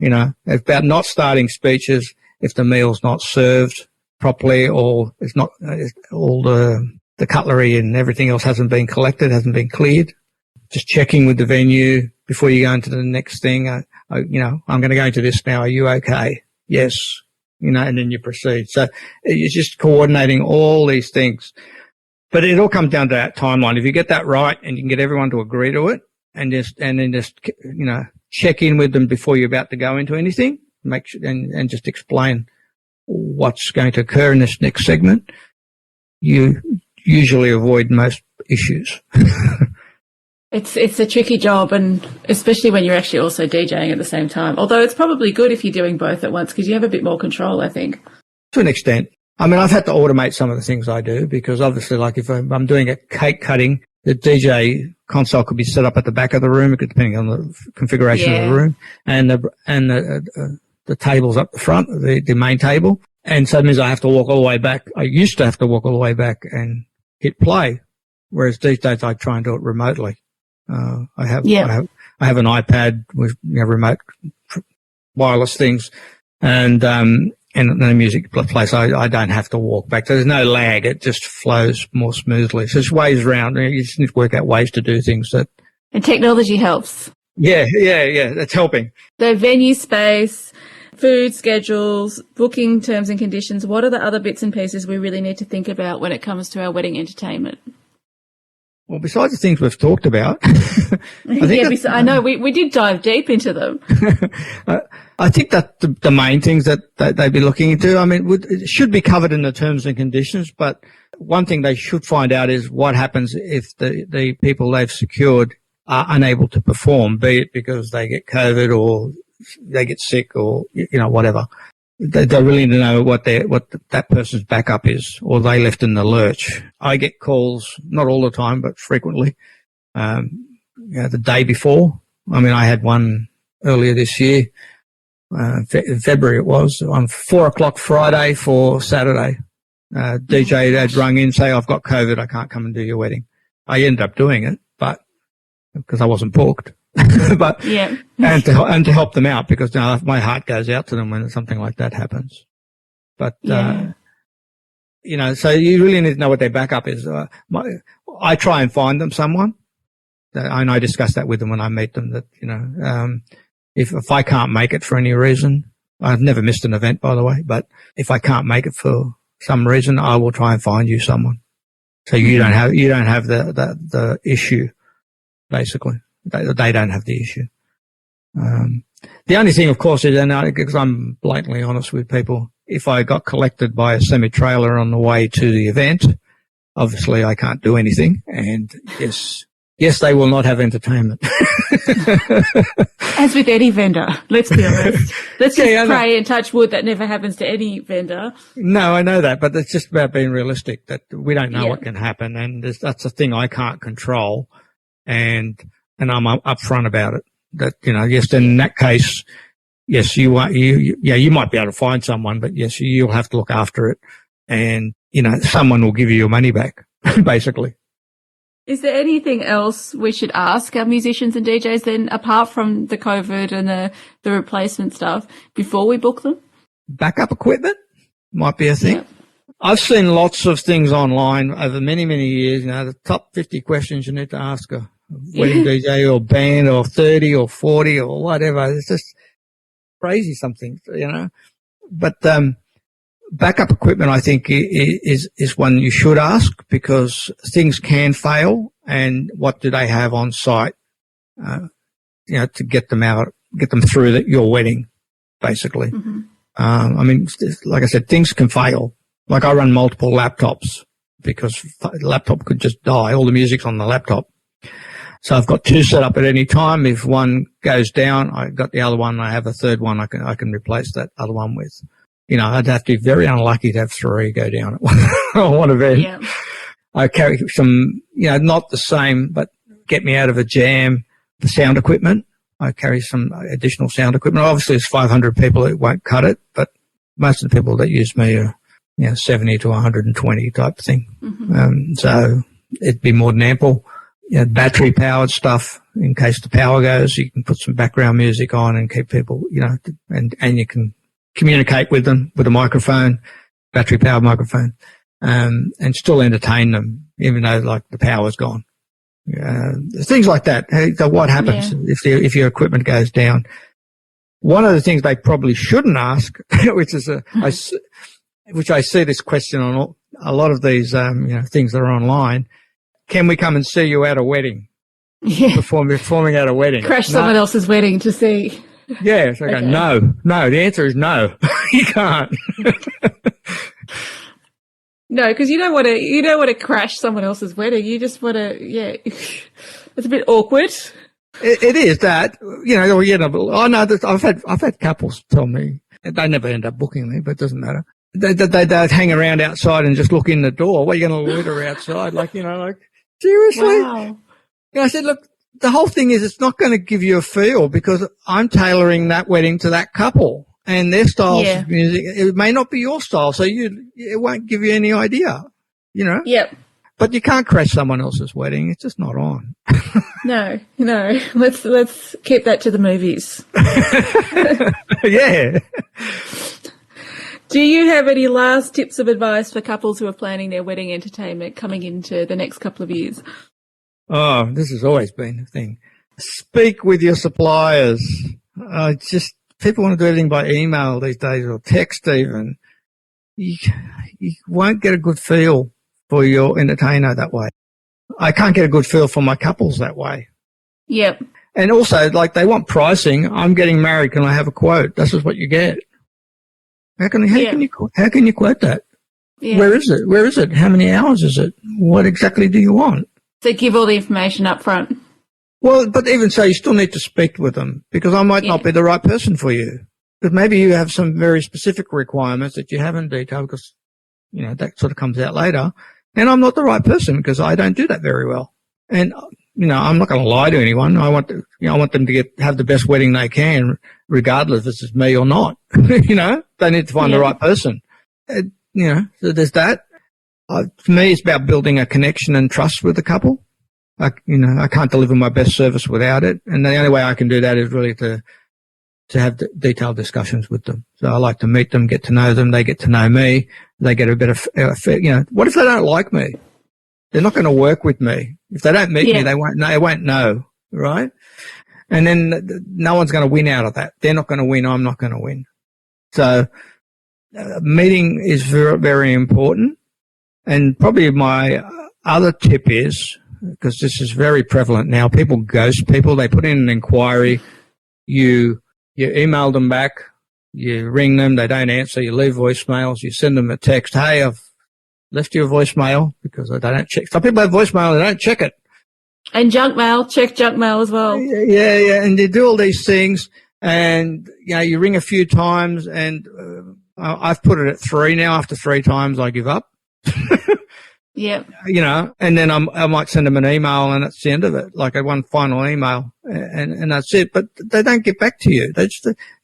Speaker 2: It's about not starting speeches if the meal's not served properly, or it's not, all the cutlery and everything else hasn't been collected, hasn't been cleared. Just checking with the venue before you go into the next thing. I'm going to go into this now. Are you okay? Yes. And then you proceed. So you're just coordinating all these things. But it all comes down to that timeline. If you get that right and you can get everyone to agree to it, and then just check in with them before you're about to go into anything, make sure, and just explain what's going to occur in this next segment, you usually avoid most issues.
Speaker 1: It's a tricky job, and especially when you're actually also DJing at the same time. Although it's probably good if you're doing both at once, because you have a bit more control, I think.
Speaker 2: To an extent. I mean, I've had to automate some of the things I do, because obviously, like if I'm doing a cake cutting, the DJ console could be set up at the back of the room, depending on the configuration of the room, and the table's up the front, the main table. And so that means I have to walk all the way back. I used to have to walk all the way back and hit play, whereas these days I try and do it remotely. I have an iPad with remote wireless things, and the music plays. I don't have to walk back. There's no lag. It just flows more smoothly. So there's ways around. You just need to work out ways to do things that.
Speaker 1: And technology helps.
Speaker 2: Yeah. That's helping.
Speaker 1: The venue space, food schedules, booking terms and conditions. What are the other bits and pieces we really need to think about when it comes to our wedding entertainment?
Speaker 2: Well, besides the things we've talked about,
Speaker 1: I know we did dive deep into them.
Speaker 2: I think that the main things that they'd be looking into, I mean, it should be covered in the terms and conditions, but one thing they should find out is what happens if the people they've secured are unable to perform, be it because they get COVID or they get sick or, whatever. They really need to know what that person's backup is, or they left in the lurch. I get calls, not all the time, but frequently, the day before. I mean, I had one earlier this year, February it was, on 4:00 Friday for Saturday. DJ had rung in, say, I've got COVID, I can't come and do your wedding. I ended up doing it, but because I wasn't booked. But
Speaker 1: yeah,
Speaker 2: and to help them out, because my heart goes out to them when something like that happens. But so you really need to know what their backup is. I try and find them someone, and I discuss that with them when I meet them. That if I can't make it for any reason, I've never missed an event, by the way. But if I can't make it for some reason, I will try and find you someone, so you don't have the issue, basically. They don't have the issue. The only thing, of course, is, and because I'm blatantly honest with people, if I got collected by a semi-trailer on the way to the event, obviously I can't do anything. And yes, they will not have entertainment.
Speaker 1: As with any vendor, let's be honest. Let's just pray and touch wood that never happens to any vendor.
Speaker 2: No, I know that, but it's just about being realistic, that we don't know what can happen, and that's a thing I can't control. And I'm upfront about it. That, yes, in that case, yes, you might be able to find someone, but yes, you'll have to look after it. And, someone will give you your money back, basically.
Speaker 1: Is there anything else we should ask our musicians and DJs then, apart from the COVID and the replacement stuff, before we book them?
Speaker 2: Backup equipment might be a thing.
Speaker 1: Yep.
Speaker 2: I've seen lots of things online over many, many years. The top 50 questions you need to ask a wedding DJ or band, or 30 or 40 or whatever. It's just crazy, something, But backup equipment, I think, is one you should ask, because things can fail, and what do they have on site, to get them through your wedding, basically.
Speaker 1: Mm-hmm.
Speaker 2: I mean, like I said, things can fail. Like, I run multiple laptops because the laptop could just die. All the music's on the laptop. So I've got two set up at any time. If one goes down, I've got the other one. I have a third one I can replace that other one with. I'd have to be very unlucky to have three go down at one event.
Speaker 1: Yeah.
Speaker 2: I carry some, not the same, but get me out of a jam, the sound equipment. I carry some additional sound equipment. Obviously, it's 500 people. It won't cut it, but most of the people that use me are, 70 to 120 type thing.
Speaker 1: Mm-hmm.
Speaker 2: So it'd be more than ample. Battery powered stuff in case the power goes. You can put some background music on and keep people, and you can communicate with them with a microphone, battery powered microphone, and still entertain them, even though the power's gone. Things like that. So what happens if your equipment goes down? One of the things they probably shouldn't ask, which I see this question on a lot of these, things that are online. Can we come and see you at a wedding?
Speaker 1: Yeah.
Speaker 2: Performing at a wedding.
Speaker 1: Crash someone else's wedding to see.
Speaker 2: Yeah. So I go, no. The answer is no. You can't.
Speaker 1: No, because you don't want to crash someone else's wedding. You just want to, it's a bit awkward.
Speaker 2: It is that, I know that I've had couples tell me, they never end up booking me, but it doesn't matter. They'd hang around outside and just look in the door. What are you going to loiter outside? Seriously?
Speaker 1: Wow.
Speaker 2: I said, look, the whole thing is it's not going to give you a feel, because I'm tailoring that wedding to that couple and their styles of music. It may not be your style, so it won't give you any idea,
Speaker 1: Yep.
Speaker 2: But you can't crash someone else's wedding. It's just not on.
Speaker 1: No. Let's keep that to the movies.
Speaker 2: Yeah.
Speaker 1: Do you have any last tips of advice for couples who are planning their wedding entertainment coming into the next couple of years?
Speaker 2: Oh, this has always been a thing. Speak with your suppliers. People want to do everything by email these days, or text even. You won't get a good feel for your entertainer that way. I can't get a good feel for my couples that way.
Speaker 1: Yep.
Speaker 2: And also, like, they want pricing. I'm getting married. Can I have a quote? This is what you get. How can you quote that?
Speaker 1: Yeah.
Speaker 2: Where is it? How many hours is it? What exactly do you want?
Speaker 1: So give all the information up front.
Speaker 2: Well, but even so, you still need to speak with them, because I might not be the right person for you. Because maybe you have some very specific requirements that you haven't detailed, because, that sort of comes out later. And I'm not the right person because I don't do that very well. And, I'm not going to lie to anyone. I want them to have the best wedding they can, regardless if it's me or not. They need to find the right person. So there's that. For me, it's about building a connection and trust with the couple. I can't deliver my best service without it. And the only way I can do that is really to have detailed discussions with them. So I like to meet them, get to know them. They get to know me. They get a bit of, what if they don't like me? They're not going to work with me. If they don't meet me, they won't know, right? And then no one's going to win out of that. They're not going to win. I'm not going to win. So meeting is very, very important. And probably my other tip is, because this is very prevalent now, people ghost people. They put in an inquiry. You email them back. You ring them. They don't answer. You leave voicemails. You send them a text. Hey, I've left you a voicemail, because they don't check. Some people have voicemail. They don't check it.
Speaker 1: And junk mail. Check junk mail as well.
Speaker 2: Yeah. And you do all these things, and, you ring a few times, and I've put it at 3 now. After 3 times, I give up.
Speaker 1: Yeah.
Speaker 2: And then I might send them an email, and that's the end of it, like one final email, and that's it. But they don't get back to you. They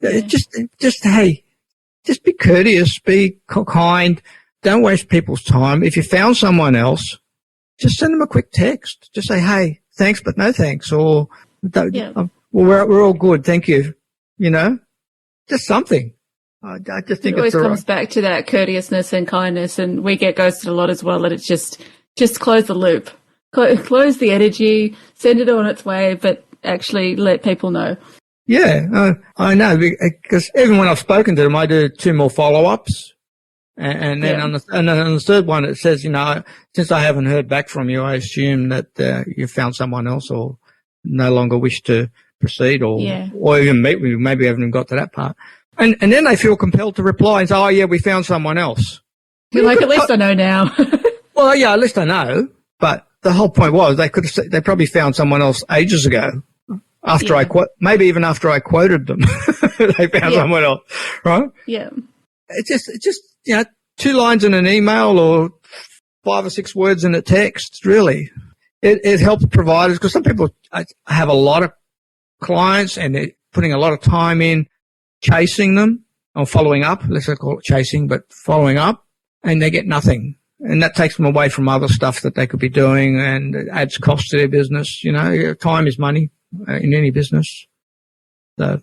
Speaker 2: hey, just be courteous, be kind. Don't waste people's time. If you found someone else, just send them a quick text. Just say, hey, thanks, but no thanks. Or, well, we're all good. Thank you. Just something. I just think
Speaker 1: it always comes back to that courteousness and kindness, and we get ghosted a lot as well. And it's just close the loop, close the energy, send it on its way, but actually let people know. Yeah,
Speaker 2: I know, because even when I've spoken to them, I do 2 more follow-ups. And then on the third one, it says, since I haven't heard back from you, I assume that you found someone else or no longer wish to proceed or even meet with you. Maybe I haven't even got to that part. And then they feel compelled to reply and say, oh, yeah, we found someone else.
Speaker 1: You're like, at least I know now.
Speaker 2: Well, yeah, at least I know. But the whole point was they probably found someone else ages ago. Maybe even after I quoted them, they found someone else, right?
Speaker 1: Yeah.
Speaker 2: It's just 2 lines in an email or 5 or 6 words in a text, really. It helps providers, because some people have a lot of clients and they're putting a lot of time in chasing them or following up. Let's not call it chasing, but following up, and they get nothing. And that takes them away from other stuff that they could be doing, and it adds cost to their business. Time is money in any business.
Speaker 1: So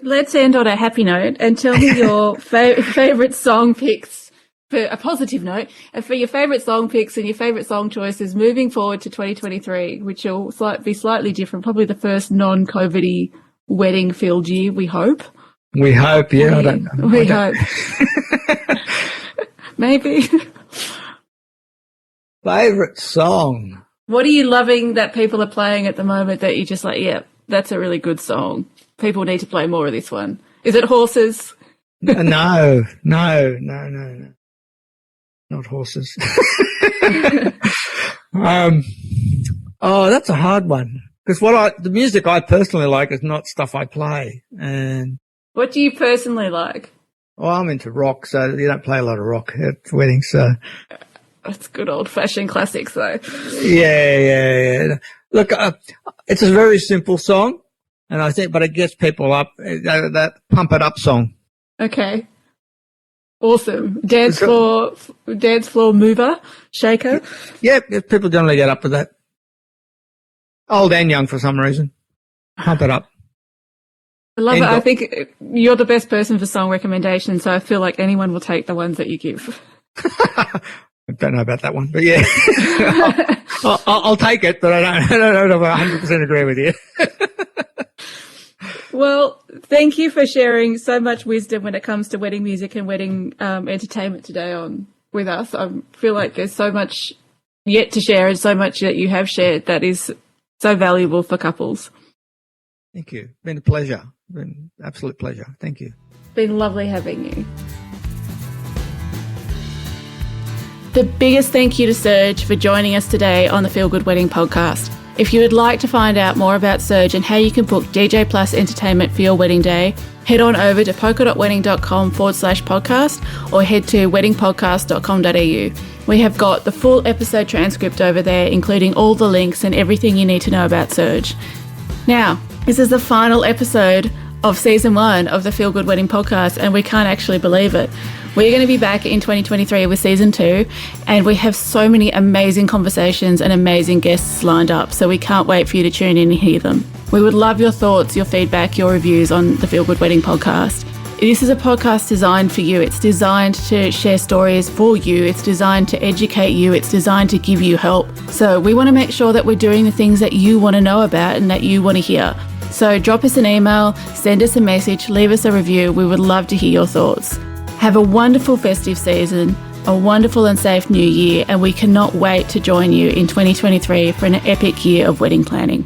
Speaker 1: let's end on a happy note and tell me your favourite song picks, for a positive note, and for your favourite song picks and your favourite song choices moving forward to 2023, which will be slightly different, probably the first non-COVID-y wedding-filled year, we hope.
Speaker 2: We hope, yeah. I don't know.
Speaker 1: We hope. Maybe.
Speaker 2: Favourite song?
Speaker 1: What are you loving that people are playing at the moment that you're just like, yeah, that's a really good song? People need to play more of this one. Is it Horses?
Speaker 2: No. Not Horses. That's a hard one. Because the music I personally like is not stuff I play. And
Speaker 1: what do you personally like?
Speaker 2: Well, I'm into rock, so you don't play a lot of rock at weddings, so.
Speaker 1: That's good old-fashioned classics, though.
Speaker 2: Yeah. Look, it's a very simple song. And but it gets people up, that Pump It Up song.
Speaker 1: Okay. Awesome. Dance floor mover, shaker.
Speaker 2: Yeah, people generally get up with that. Old and young for some reason. Pump it up.
Speaker 1: I love it. I think you're the best person for song recommendations, so I feel like anyone will take the ones that you give.
Speaker 2: I don't know about that one, but yeah. I'll take it, but I don't 100% agree with you.
Speaker 1: Well, thank you for sharing so much wisdom when it comes to wedding music and wedding entertainment today with us. I feel like there's so much yet to share and so much that you have shared that is so valuable for couples.
Speaker 2: Thank you. It's been a pleasure. It's been an absolute pleasure. Thank you.
Speaker 1: It's been lovely having you. The biggest thank you to Serge for joining us today on the Feel Good Wedding podcast. If you would like to find out more about Serge and how you can book DJ Plus entertainment for your wedding day, head on over to polkadotwedding.com/podcast or head to weddingpodcast.com.au. We have got the full episode transcript over there, including all the links and everything you need to know about Serge. Now, this is the final episode of season 1 of the Feel Good Wedding podcast, and we can't actually believe it. We're going to be back in 2023 with season 2, and we have so many amazing conversations and amazing guests lined up, so we can't wait for you to tune in and hear them. We would love your thoughts, your feedback, your reviews on the Feel Good Wedding podcast. This is a podcast designed for you. It's designed to share stories for you. It's designed to educate you. It's designed to give you help. So we want to make sure that we're doing the things that you want to know about and that you want to hear. So drop us an email, send us a message, leave us a review. We would love to hear your thoughts. Have a wonderful festive season, a wonderful and safe new year, and we cannot wait to join you in 2023 for an epic year of wedding planning.